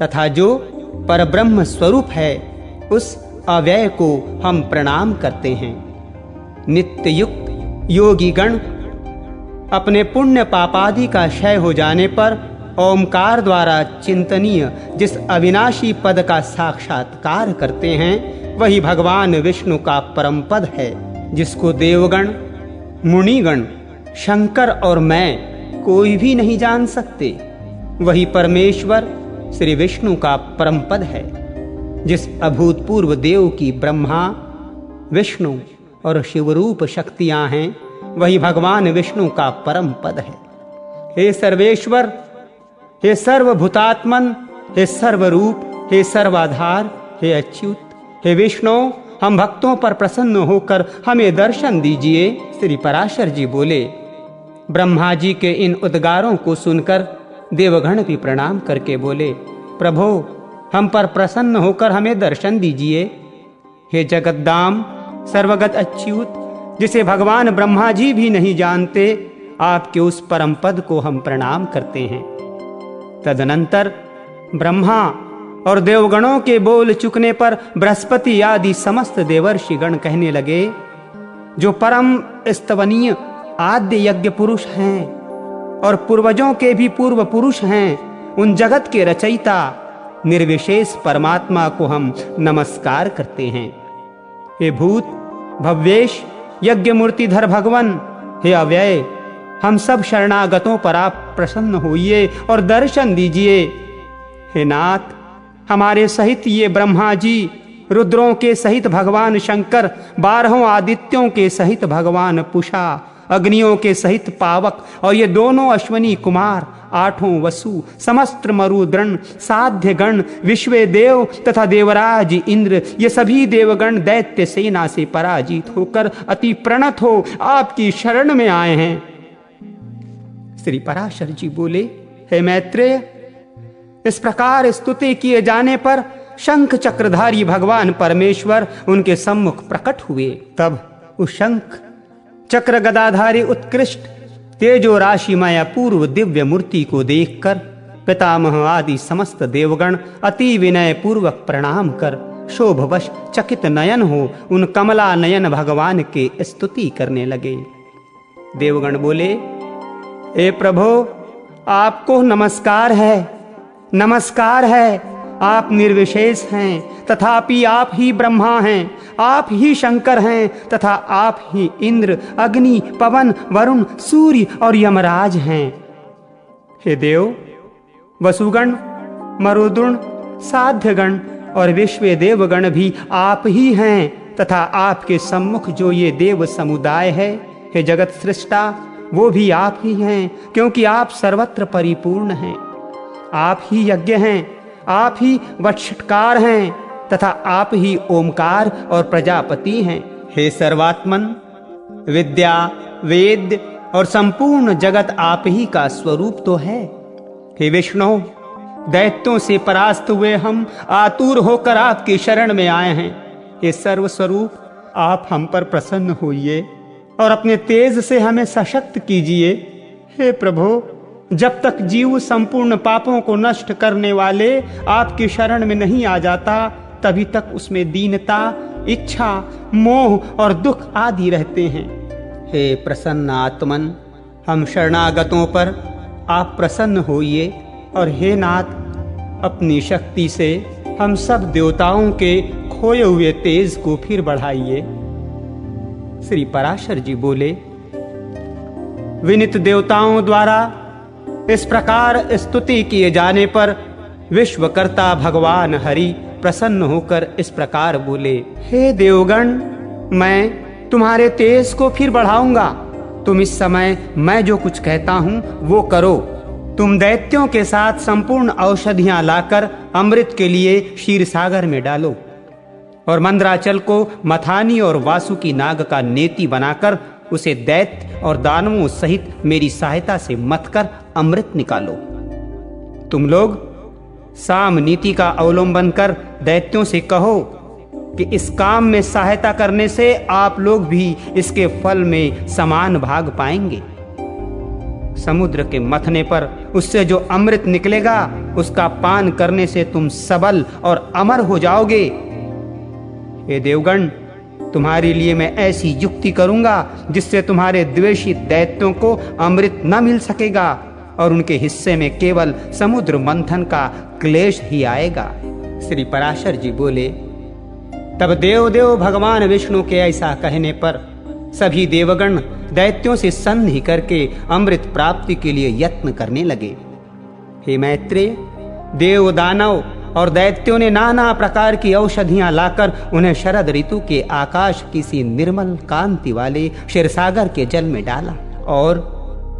तथा जो परब्रह्म स्वरूप है, उस अव्यय को हम प्रणाम करते हैं। नित्य युक्त योगी गण अपने पुण्य पापादि का क्षय हो जाने पर ओमकार द्वारा चिंतनीय जिस अविनाशी पद का साक्षात्कार करते हैं, वही भगवान विष्णु का परम पद है, जिसको देवगण, मुनिगण, शंकर और मैं कोई भी नहीं जान सकते। वही परमेश्वर श्री विष्णु का परम पद है। जिस अभूतपूर्व देव की ब्रह्मा, विष्णु और शिवरूप शक्तियां हैं, वही भगवान विष्णु का परम पद है। हे सर्वेश्वर, हे सर्वभूतात्मन, हे सर्वरूप, हे सर्वाधार, हे अच्युत, हे विष्णु, हम भक्तों पर प्रसन्न होकर हमें दर्शन दीजिए। श्री पराशर जी बोले। ब्रह्मा जी के इन उद्गारों को सुनकर देवगण भी प्रणाम करके बोले, प्रभो, हम पर प्रसन्न होकर हमें दर्शन दीजिए। हे जगद्धाम, सर्वगत अच्युत, जिसे भगवान ब्रह्मा जी भी नहीं जानते, आपके उस परम पद को हम प्रणाम करते हैं। तदनंतर ब्रह्मा और देवगणों के बोल चुकने पर बृहस्पति आदि समस्त देवर्षिगण कहने लगे, जो परम स्तवनीय आद्य यज्ञ पुरुष हैं और पूर्वजों के भी पूर्व पुरुष हैं, उन जगत के रचयिता निर्विशेष परमात्मा को हम नमस्कार करते हैं। हे भूत भव्येश यज्ञ मूर्तिधर भगवन, हे अव्यय, हम सब शरणागतों पर आप प्रसन्न होइए और दर्शन दीजिए। हे नाथ, हमारे सहित ये ब्रह्मा जी, रुद्रों के सहित भगवान शंकर, 12 आदित्यों के सहित भगवान पुषा, अग्नियों के सहित पावक और ये दोनों अश्वनी कुमार, 8 वसु, समस्त मरुद्रण, साध्य गण, विश्वे देव तथा देवराज इंद्र, ये सभी देवगण दैत्य सेना से पराजित होकर अति प्रणत हो आपकी शरण में आए हैं। श्री पराशर जी बोले, हे मैत्रेय, इस प्रकार स्तुति किए जाने पर शंख चक्रधारी भगवान परमेश्वर उनके सम्मुख प्रकट हुए। तब उस शंख चक्र गदाधारी उत्कृष्ट तेजो राशिमय अपूर्व दिव्य मूर्ति को देखकर पितामह आदि समस्त देवगण अति विनय पूर्वक प्रणाम कर शोभवश चकित नयन हो उन कमला नयन भगवान के स्तुति करने लगे। देवगण बोले, हे प्रभो, आपको नमस्कार है, नमस्कार है। आप निर्विशेष हैं, तथापि आप ही ब्रह्मा हैं, आप ही शंकर हैं, तथा आप ही इंद्र, अग्नि, पवन, वरुण, सूर्य और यमराज हैं। हे देव, वसुगण, मरुदुण, साध्यगण और विश्वे देवगण भी आप ही हैं, तथा आपके सम्मुख जो ये देव समुदाय है, हे जगत सृष्टा, वो भी आप ही हैं, क्योंकि आप सर्वत्र परिपूर्ण हैं। आप ही यज्ञ हैं, आप ही वक्षकार हैं, तथा आप ही ओमकार और प्रजापति हैं। हे सर्वात्मन, विद्या, वेद और संपूर्ण जगत आप ही का स्वरूप तो है। हे विष्णु, दैत्यों से परास्त हुए हम आतुर होकर आपकी शरण में आए हैं। हे सर्वस्वरूप, आप हम पर प्रसन्न होइए और अपने तेज से हमें सशक्त कीजिए। हे प्रभु, जब तक जीव संपूर्ण पापों को नष्ट करने वाले आपकी शरण में नहीं आ जाता, तभी तक उसमें दीनता, इच्छा, मोह और दुख आदि रहते हैं। हे प्रसन्न आत्मन, हम शरणागतों पर आप प्रसन्न होइए और हे नाथ, अपनी शक्ति से हम सब देवताओं के खोए हुए तेज को फिर बढ़ाइए। श्री पराशर जी बोले, विनित देवताओं द्वारा इस प्रकार स्तुति किए जाने पर विश्वकर्ता भगवान हरि प्रसन्न होकर इस प्रकार बोले, हे देवगण, मैं तुम्हारे तेज को फिर बढ़ाऊंगा। तुम इस समय मैं जो कुछ कहता हूं वो करो। तुम दैत्यों के साथ संपूर्ण औषधियां लाकर अमृत के लिए क्षीर सागर में डालो और मंदराचल को मथानी और वासुकी नाग का नेति बनाकर उसे दैत्य और दानवों सहित मेरी सहायता से मतकर अमृत निकालो। तुम लोग साम नीति का अवलंबन कर दैत्यों से कहो कि इस काम में सहायता करने से आप लोग भी इसके फल में समान भाग पाएंगे। समुद्र के मथने पर उससे जो अमृत निकलेगा, उसका पान करने से तुम सबल और अमर हो जाओगे। हे देवगण, तुम्हारे लिए मैं ऐसी युक्ति करूंगा जिससे तुम्हारे द्वेषी दैत्यों को अमृत न मिल सकेगा और उनके हिस्से में केवल समुद्र मंथन का क्लेश ही आएगा। श्री पराशर जी बोले, तब देव भगवान विष्णु के ऐसा कहने पर सभी देवगण दैत्यों से संधि करके अमृत प्राप्ति के लिए यत्न करने लगे। हे मैत्रेय, देव दानव और दैत्यों ने नाना प्रकार की औषधियां लाकर उन्हें शरद ऋतु के आकाश किसी निर्मल कांति वाले क्षीरसागर के जल में डाला और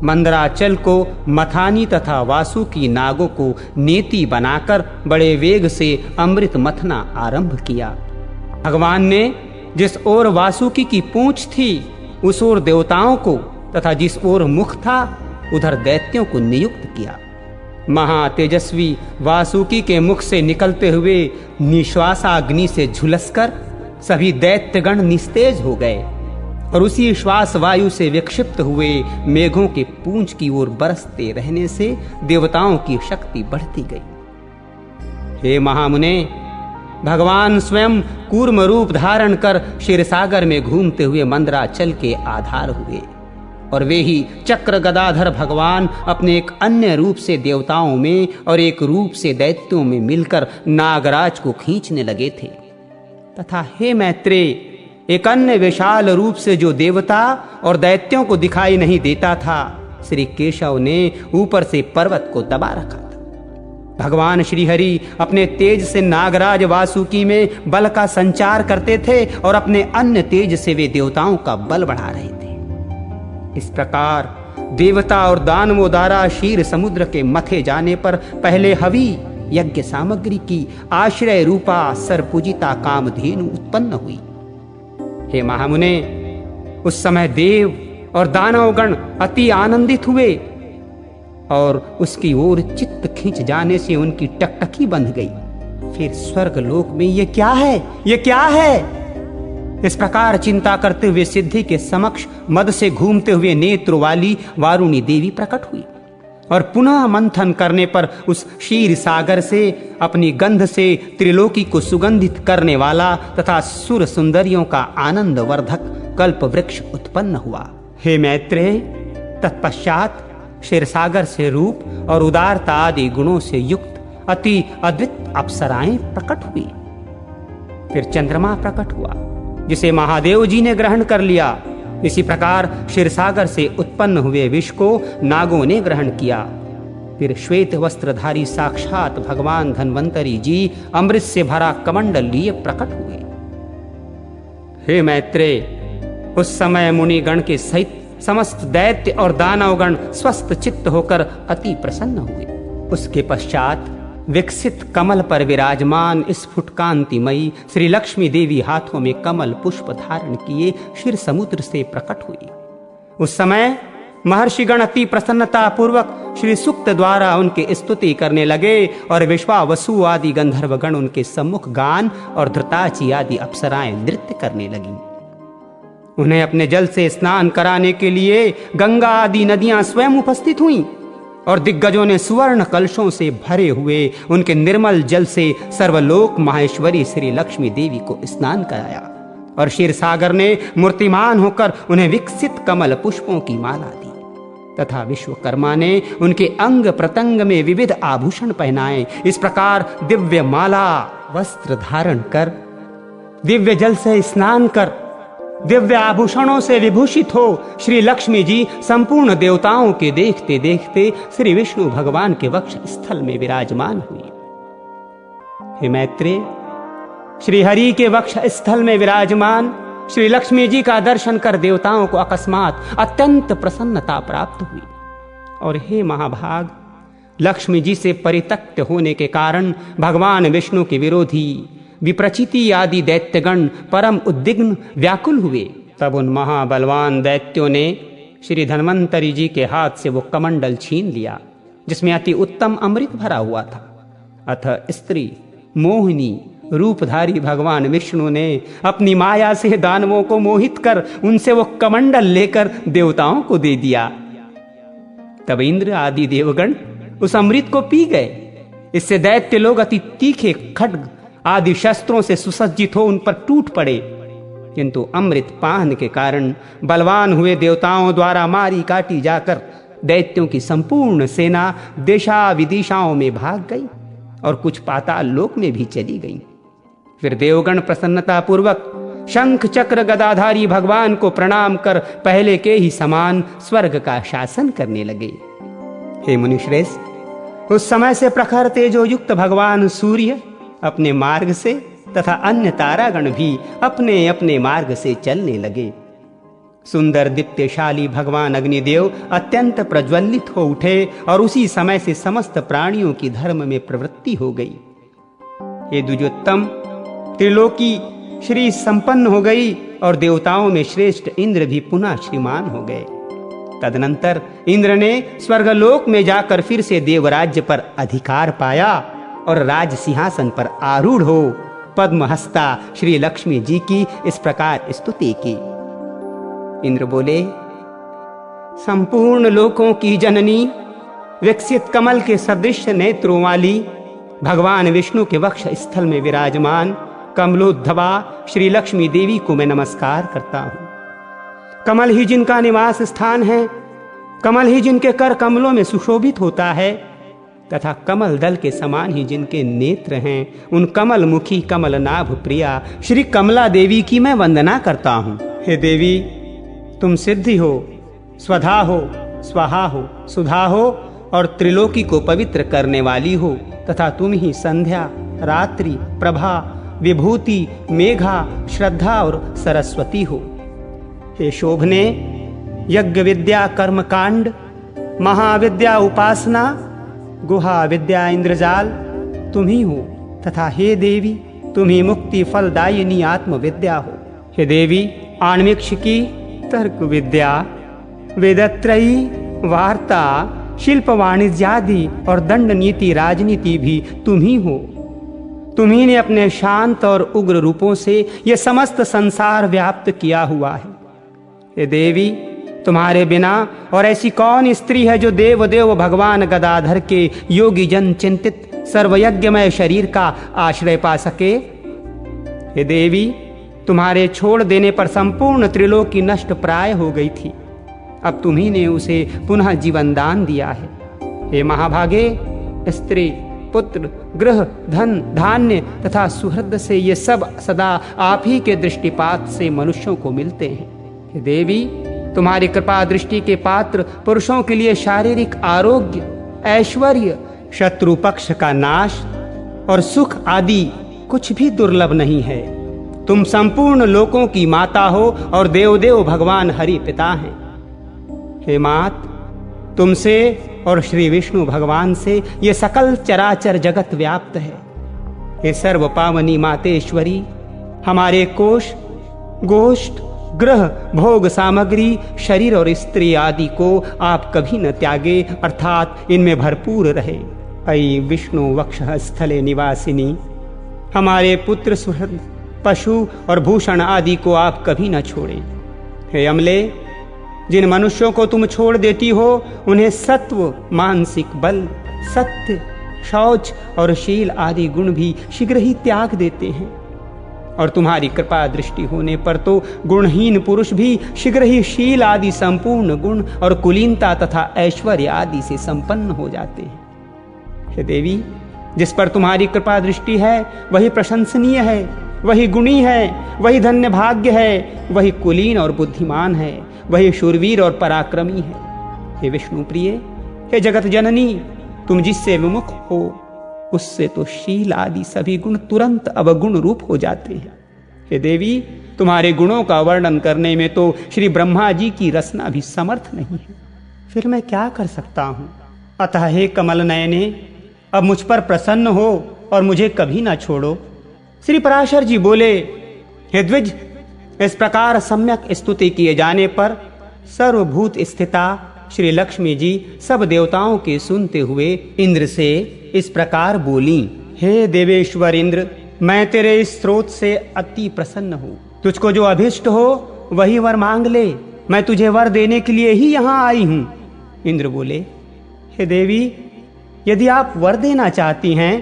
मंदराचल को मथानी तथा वासुकी नागों को नेति बनाकर बड़े वेग से अमृत मथना आरंभ किया। भगवान ने जिस ओर वासुकी की पूंछ थी उस ओर देवताओं को तथा जिस ओर मुख था उधर दैत्यों को नियुक्त किया। महातेजस्वी वासुकी के मुख से निकलते हुए निश्वासाग्नि से झुलसकर सभी दैत्यगण निस्तेज हो गए और उसी श्वास वायु से विक्षिप्त हुए मेघों के पूंछ की ओर बरसते रहने से देवताओं की शक्ति बढ़ती गई। हे महामुने, भगवान स्वयं कूर्म रूप धारण कर क्षीरसागर में घूमते हुए मंदराचल के आधार हुए और वे ही चक्र गदाधर भगवान अपने एक अन्य रूप से देवताओं में और एक रूप से दैत्यों में मिलकर नागराज को खींचने लगे थे। तथा हे मैत्रेय, एक अन्य विशाल रूप से जो देवता और दैत्यों को दिखाई नहीं देता था, श्री केशव ने ऊपर से पर्वत को दबा रखा था। भगवान श्रीहरि अपने तेज से नागराज वासुकी में बल का संचार करते थे और अपने अन्य तेज से वे देवताओं का बल बढ़ा रहे थे। इस प्रकार देवता और दानवों द्वारा क्षीर समुद्र के मथे जाने पर पहले हवि यज्ञ सामग्री की आश्रय रूपा सरपूजिता कामधेनु उत्पन्न हुई। हे महामुने, उस समय देव और दानवगण अति आनंदित हुए और उसकी ओर चित्त खींच जाने से उनकी टकटकी बंध गई। फिर स्वर्ग लोक में ये क्या है, ये क्या है? इस प्रकार चिंता करते हुए सिद्धि के समक्ष मद से घूमते हुए नेत्र वाली वारुणी देवी प्रकट हुई और पुनः मंथन करने पर उस क्षीर सागर से अपनी गंध से त्रिलोकी को सुगंधित करने वाला तथा सुर सुंदरियों का आनंद वर्धक कल्प वृक्ष उत्पन्न हुआ। हे मैत्रेय, तत्पश्चात क्षीरसागर से रूप और उदारता आदि गुणों से युक्त अति अद्वित अप्सराएं प्रकट हुई। फिर चंद्रमा प्रकट हुआ जिसे महादेव जी ने ग्रहण कर लिया। इसी प्रकार क्षीरसागर से उत्पन्न हुए विष को नागों ने ग्रहण किया। फिर श्वेत वस्त्रधारी साक्षात भगवान धन्वंतरी जी अमृत से भरा कमंडल लिए प्रकट हुए। हे मैत्रेय, उस समय मुनिगण के सहित समस्त दैत्य और दानवगण स्वस्थ चित्त होकर अति प्रसन्न हुए। उसके पश्चात विकसित कमल पर विराजमान स्फुट कांतिमयी श्री लक्ष्मी देवी हाथों में कमल पुष्प धारण किए क्षीर समुद्र से प्रकट हुई। उस समय महर्षिगण अति प्रसन्नता पूर्वक श्री सूक्त द्वारा उनकी स्तुति करने लगे और विश्वावसु आदि गंधर्वगण उनके सम्मुख गान और धृताची आदि अप्सराएं नृत्य करने लगी। उन्हें अपने जल से स्नान कराने के लिए गंगा आदि नदियां स्वयं उपस्थित हुईं और दिग्गजों ने सुवर्ण कलशों से भरे हुए उनके निर्मल जल से सर्वलोक माहेश्वरी श्री लक्ष्मी देवी को स्नान कराया और क्षीरसागर ने मूर्तिमान होकर उन्हें विकसित कमल पुष्पों की माला दी तथा विश्वकर्मा ने उनके अंग प्रत्यंग में विविध आभूषण पहनाए। इस प्रकार दिव्य माला वस्त्र धारण कर, दिव्य जल से स्नान कर, दिव्य आभूषणों से विभूषित हो श्री लक्ष्मी जी संपूर्ण देवताओं के देखते देखते श्री विष्णु भगवान के वक्ष स्थल में विराजमान हुई। हे मैत्रेय, श्री हरि के वक्ष स्थल में विराजमान श्री लक्ष्मी जी का दर्शन कर देवताओं को अकस्मात अत्यंत प्रसन्नता प्राप्त हुई और हे महाभाग, लक्ष्मी जी से परित्यक्त होने के कारण भगवान विष्णु के विरोधी विप्रचिति आदि दैत्यगण परम उद्विग्न व्याकुल हुए। तब उन महाबलवान दैत्यों ने श्री धन्वंतरी जी के हाथ से वो कमंडल छीन लिया जिसमें अति उत्तम अमृत भरा हुआ था। अतः स्त्री मोहिनी रूपधारी भगवान विष्णु ने अपनी माया से दानवों को मोहित कर उनसे वो कमंडल लेकर देवताओं को दे दिया। तब इंद्र आदि देवगण उस अमृत को पी गए। इससे दैत्य लोग अति तीखे खड्ग आदि शस्त्रों से सुसज्जित हो उन पर टूट पड़े किंतु अमृत पान के कारण बलवान हुए देवताओं द्वारा मारी काटी जाकर दैत्यों की संपूर्ण सेना दिशा विदिशाओं में भाग गई और कुछ पाताल लोक में भी चली गई। फिर देवगण प्रसन्नता पूर्वक शंख चक्र गदाधारी भगवान को प्रणाम कर पहले के ही समान स्वर्ग का शासन करने लगे। हे मुनिश्रेष्ठ, उस समय से प्रखर तेजो युक्त भगवान सूर्य अपने मार्ग से तथा अन्य तारागण भी अपने अपने मार्ग से चलने लगे। सुंदर दीप्तिशाली भगवान अग्निदेव अत्यंत प्रज्वलित हो उठे और उसी समय से समस्त प्राणियों की धर्म में प्रवृत्ति हो गई। हे द्विजोत्तम, त्रिलोकी श्री संपन्न हो गई और देवताओं में श्रेष्ठ इंद्र भी पुनः श्रीमान हो गए। तदनंतर इंद्र ने स्वर्गलोक में जाकर फिर से देवराज्य पर अधिकार पाया और राज सिंहासन पर आरूढ़ हो पद्महस्ता श्री लक्ष्मी जी की इस प्रकार स्तुति की। इंद्र बोले, संपूर्ण लोकों की जननी, विकसित कमल के सदृश नेत्रों वाली, भगवान विष्णु के वक्ष स्थल में विराजमान कमलोद्भवा श्री लक्ष्मी देवी को मैं नमस्कार करता हूं। कमल ही जिनका निवास स्थान है, कमल ही जिनके कर कमलों में सुशोभित होता है तथा कमल दल के समान ही जिनके नेत्र हैं, उन कमल मुखी कमल नाभ प्रिया श्री कमला देवी की मैं वंदना करता हूं। हे देवी, तुम सिद्धि हो, स्वधा हो, स्वाहा हो, सुधा हो और त्रिलोकी को पवित्र करने वाली हो तथा तुम ही संध्या, रात्रि, प्रभा, विभूति, मेघा, श्रद्धा और सरस्वती हो। हे शोभने, यज्ञ विद्या कर्मकांड, महाविद्या उपासना, गुहा विद्या इंद्रजाल तुम ही हो तथा हे देवी, तुम ही मुक्ति फलदायिनी आत्मविद्या हो। हे देवी, आणविक्षिकी, तर्क विद्या, वेदत्रयी, वार्ता, शिल्प वाणिज्यादि और दंड नीति राजनीति भी तुम ही हो। तुम्ही ने अपने शांत और उग्र रूपों से यह समस्त संसार व्याप्त किया हुआ है। हे देवी, तुम्हारे बिना और ऐसी कौन स्त्री है जो देव देव भगवान गदाधर के योगी जन चिंतित सर्वयज्ञमय शरीर का आश्रय पा सके। हे देवी, तुम्हारे छोड़ देने पर संपूर्ण त्रिलोकी नष्ट प्राय हो गई थी, अब तुम्ही ने उसे पुनः जीवन दान दिया है। हे महाभागे, स्त्री, पुत्र, गृह, धन, धान्य तथा सुहृद से ये सब सदा आप ही के दृष्टिपात से मनुष्यों को मिलते हैं। हे देवी, तुम्हारी कृपा दृष्टि के पात्र पुरुषों के लिए शारीरिक आरोग्य, ऐश्वर्य, शत्रु पक्ष का नाश और सुख आदि कुछ भी दुर्लभ नहीं है। तुम संपूर्ण लोकों की माता हो और देवदेव भगवान हरि पिता हैं। हे मात, तुमसे और श्री विष्णु भगवान से ये सकल चराचर जगत व्याप्त है। हे सर्व पावनी मातेश्वरी, हमारे कोश, गोष्ठ, ग्रह, भोग सामग्री, शरीर और स्त्री आदि को आप कभी न त्यागे, अर्थात इनमें भरपूर रहे। अयि विष्णु वक्षः स्थले निवासिनी, हमारे पुत्र, सुहृद, पशु और भूषण आदि को आप कभी न छोड़े। हे अमले, जिन मनुष्यों को तुम छोड़ देती हो उन्हें सत्व, मानसिक बल, सत्य, शौच और शील आदि गुण भी शीघ्र ही त्याग देते हैं, और तुम्हारी कृपा दृष्टि होने पर तो गुणहीन पुरुष भी शीघ्र ही शील आदि संपूर्ण गुण और कुलीनता तथा ऐश्वर्य आदि से संपन्न हो जाते हैं। हे देवी, जिस पर तुम्हारी कृपा दृष्टि है वही प्रशंसनीय है, वही गुणी है, वही धन्य भाग्य है, वही कुलीन और बुद्धिमान है, वही शूरवीर और पराक्रमी है। हे विष्णु प्रिय, हे जगत जननी, तुम जिससे विमुख हो उससे तो शील आदि सभी गुण तुरंत अवगुण रूप हो जाते हैं। हे देवी, तुम्हारे गुणों का वर्णन करने में तो श्री ब्रह्मा जी की रसना भी समर्थ नहीं है, फिर मैं क्या कर सकता हूँ। अतः हे कमल नयने, अब मुझ पर प्रसन्न हो और मुझे कभी ना छोड़ो। श्री पराशर जी बोले, हे द्विज, इस प्रकार सम्यक स्तुति किए जाने पर सर्वभूत स्थिता श्री लक्ष्मी जी सब देवताओं के सुनते हुए इंद्र से इस प्रकार बोली, हे देवेश्वर इंद्र, मैं तेरे इस स्रोत से अति प्रसन्न हूँ। तुझको जो अभिष्ट हो वही वर मांग ले, मैं तुझे वर देने के लिए ही यहाँ आई हूँ। इंद्र बोले, हे देवी, यदि आप वर देना चाहती हैं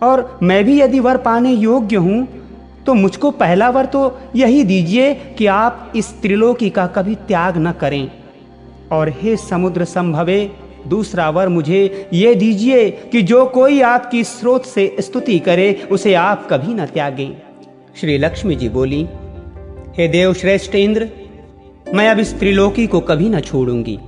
और मैं भी यदि वर पाने योग्य हूँ तो मुझको पहला वर तो यही दीजिए कि आप इस त्रिलोकी का कभी त्याग न करें, और हे समुद्र संभवे दूसरा वर मुझे ये दीजिए कि जो कोई आपकी स्रोत से स्तुति करे उसे आप कभी न त्यागें। श्री लक्ष्मी जी बोली, हे देव श्रेष्ठ इंद्र, मैं अब इस त्रिलोकी को कभी न छोड़ूंगी।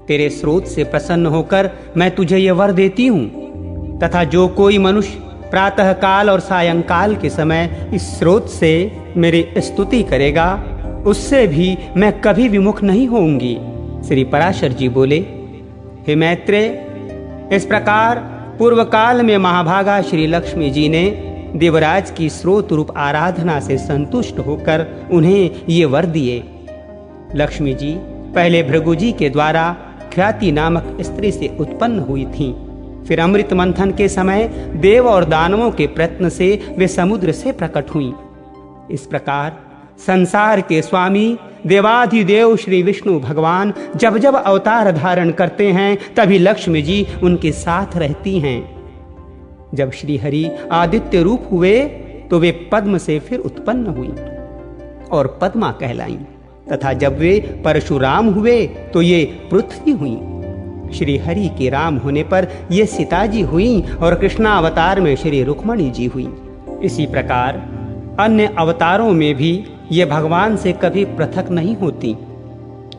तेरे स्रोत से प्रसन्न होकर मैं तुझे ये वर देती हूँ, तथा जो कोई मनुष्य प्रातः काल और सायंकाल के समय इस स्रोत से मेरी स्तुति करेगा उससे भी मैं कभी विमुख नहीं होऊंगी। श्री पराशर जी बोले, हे मैत्रेय, इस प्रकार पूर्व काल में महाभागा श्री लक्ष्मी जी ने देवराज की स्रोत रूप आराधना से संतुष्ट होकर उन्हें ये वर दिए। लक्ष्मी जी पहले भृगु जी के द्वारा ख्याति नामक स्त्री से उत्पन्न हुई थीं। फिर अमृत मंथन के समय देव और दानवों के प्रयत्न से वे समुद्र से प्रकट हुईं। इस प्रकार संसार के स्वामी देवाधिदेव श्री विष्णु भगवान जब जब अवतार धारण करते हैं तभी लक्ष्मी जी उनके साथ रहती हैं। जब श्री हरि आदित्य रूप हुए तो वे पद्म से फिर उत्पन्न हुई और पद्मा कहलाईं, तथा जब वे परशुराम हुए तो ये पृथ्वी हुई। श्री हरि के राम होने पर ये सीता जी हुई और कृष्णावतार में श्री रुक्मणी जी हुई। इसी प्रकार अन्य अवतारों में भी ये भगवान से कभी पृथक नहीं होती।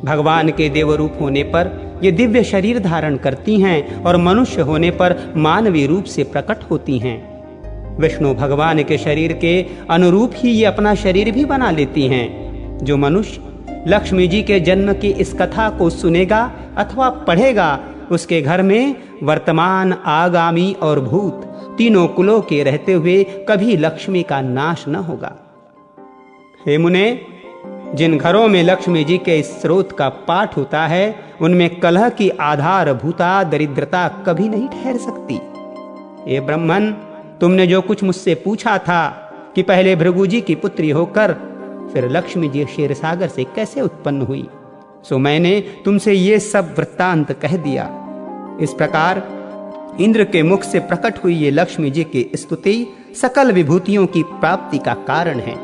भगवान के देवरूप होने पर ये दिव्य शरीर धारण करती हैं और मनुष्य होने पर मानवीय रूप से प्रकट होती हैं। विष्णु भगवान के शरीर के अनुरूप ही ये अपना शरीर भी बना लेती हैं। जो मनुष्य लक्ष्मी जी के जन्म की इस कथा को सुनेगा अथवा पढ़ेगा उसके घर में वर्तमान, आगामी और भूत तीनों कुलों के रहते हुए कभी लक्ष्मी का नाश न होगा। हे मुने, जिन घरों में लक्ष्मी जी के स्रोत का पाठ होता है उनमें कलह की आधारभूता दरिद्रता कभी नहीं ठहर सकती। हे ब्राह्मण, तुमने जो कुछ मुझसे पूछा था कि पहले भृगु जी की पुत्री होकर फिर लक्ष्मी जी क्षीर सागर से कैसे उत्पन्न हुई, सो मैंने तुमसे ये सब वृत्तांत कह दिया। इस प्रकार इंद्र के मुख से प्रकट हुई ये लक्ष्मी जी की स्तुति सकल विभूतियों की प्राप्ति का कारण है।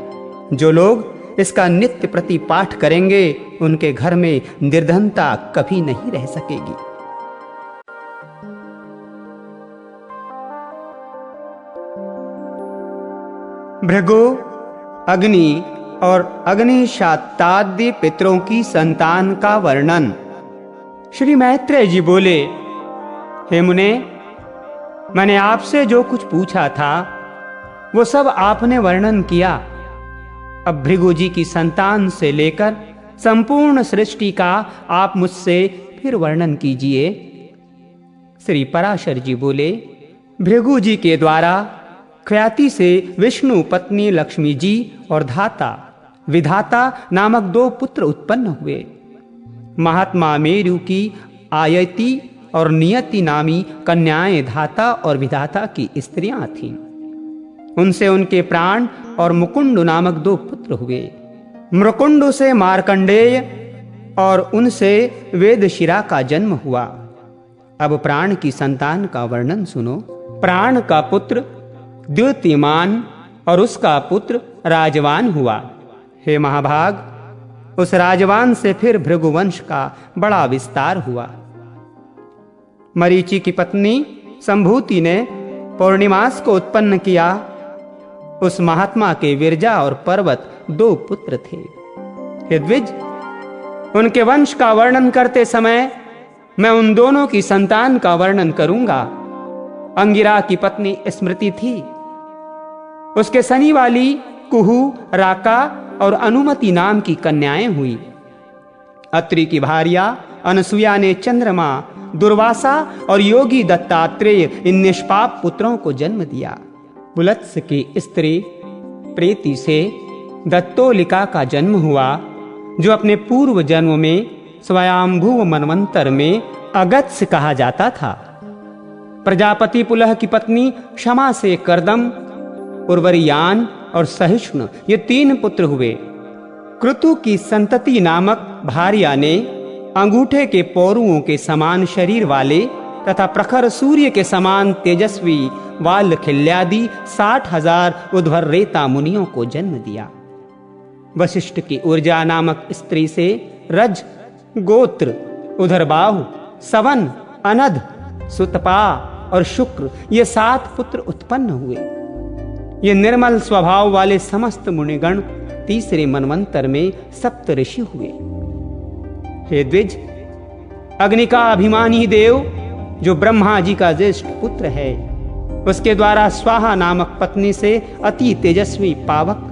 जो लोग इसका नित्य प्रति पाठ करेंगे उनके घर में निर्धनता कभी नहीं रह सकेगी। भृगु, अग्नि और अग्निशातादि पितरों की संतान का वर्णन। श्री मैत्रेय जी बोले, हे मुने, मैंने आपसे जो कुछ पूछा था वो सब आपने वर्णन किया। अब भृगु जी की संतान से लेकर संपूर्ण सृष्टि का आप मुझसे फिर वर्णन कीजिए। श्री पराशर जी बोले, भृगु जी के द्वारा ख्याति से विष्णु पत्नी लक्ष्मी जी और धाता विधाता नामक दो पुत्र उत्पन्न हुए। महात्मा मेरु की आयति और नियति नामी कन्याएं धाता और विधाता की स्त्रियां थीं। उनसे उनके प्राण और मुकुंड नामक दो पुत्र हुए। मृकुंड से मार्कंडेय और उनसे वेदशिरा का जन्म हुआ। अब प्राण की संतान का वर्णन सुनो। प्राण का पुत्र द्युतिमान और उसका पुत्र राजवान हुआ। हे महाभाग, उस राजवान से फिर भृगुवंश का बड़ा विस्तार हुआ। मरीचि की पत्नी संभूति ने पौर्णिमास को उत्पन्न किया। उस महात्मा के विरजा और पर्वत दो पुत्र थे। हे द्विज, उनके वंश का वर्णन करते समय मैं उन दोनों की संतान का वर्णन करूंगा। अंगिरा की पत्नी स्मृति थी। उसके सनी वाली कुहू, राका और अनुमति नाम की कन्याएं हुई। अत्रि की भार्या अनसुया ने चंद्रमा, दुर्वासा और योगी दत्तात्रेय इन निष्पाप पुत्रों को जन्म दिया। बुलत्स की स्त्री प्रेति से दत्तोलिका का जन्म हुआ, जो अपने पूर्व जन्म में स्वयंभुव मनवंतर में अगत्य कहा जाता था। प्रजापति पुलह की पत्नी क्षमा से करदम, उर्वरियान और सहिष्णु ये तीन पुत्र हुए। क्रतु की संतति नामक भार्या ने अंगूठे के पौरुओं के समान शरीर वाले तथा प्रखर सूर्य के समान तेजस्वी वाल्खिल्यादि 60,000 उध्वरेता मुनियों को जन्म दिया। वशिष्ठ की ऊर्जा नामक स्त्री से रज, गोत्र, उधरबाहु, सवन, अनध, सुतपा और शुक्र ये 7 पुत्र उत्पन्न हुए। ये निर्मल स्वभाव वाले समस्त मुनिगण तीसरे मनवंतर में सप्तऋषि हुए। हे द्विज, अग्नि का अभिमानी देव जो ब्रह्मा जी का ज्येष्ठ पुत्र है, उसके द्वारा स्वाहा नामक पत्नी से अति तेजस्वी पावक,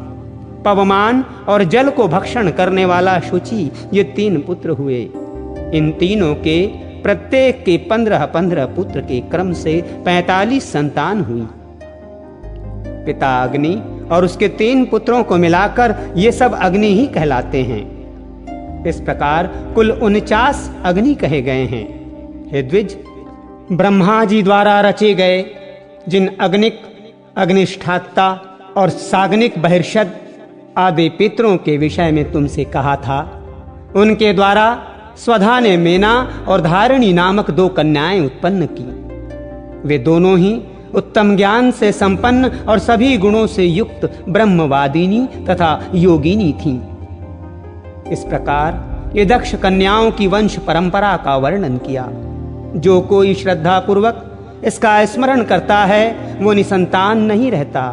पवमान और जल को भक्षण करने वाला शुचि ये 3 पुत्र हुए। इन तीनों के प्रत्येक के 15-15 पुत्र के क्रम से 45 संतान हुई। पिता अग्नि और उसके 3 पुत्रों को मिलाकर ये सब अग्नि ही कहलाते हैं। इस प्रकार कुल 49 अग्नि कहे गए हैं। हे द्विज, ब्रह्मा जी द्वारा रचे गए जिन अग्निक, अग्निष्ठाता और साग्निक बहिर्षद आदि पितरों के विषय में तुमसे कहा था, उनके द्वारा स्वधा ने मेना और धारिणी नामक 2 कन्याएं उत्पन्न की। वे दोनों ही उत्तम ज्ञान से संपन्न और सभी गुणों से युक्त ब्रह्मवादिनी तथा योगिनी थीं। इस प्रकार ये दक्ष कन्याओं की वंश परंपरा का वर्णन किया। जो कोई श्रद्धा पूर्वक इसका स्मरण करता है वो निसंतान नहीं रहता।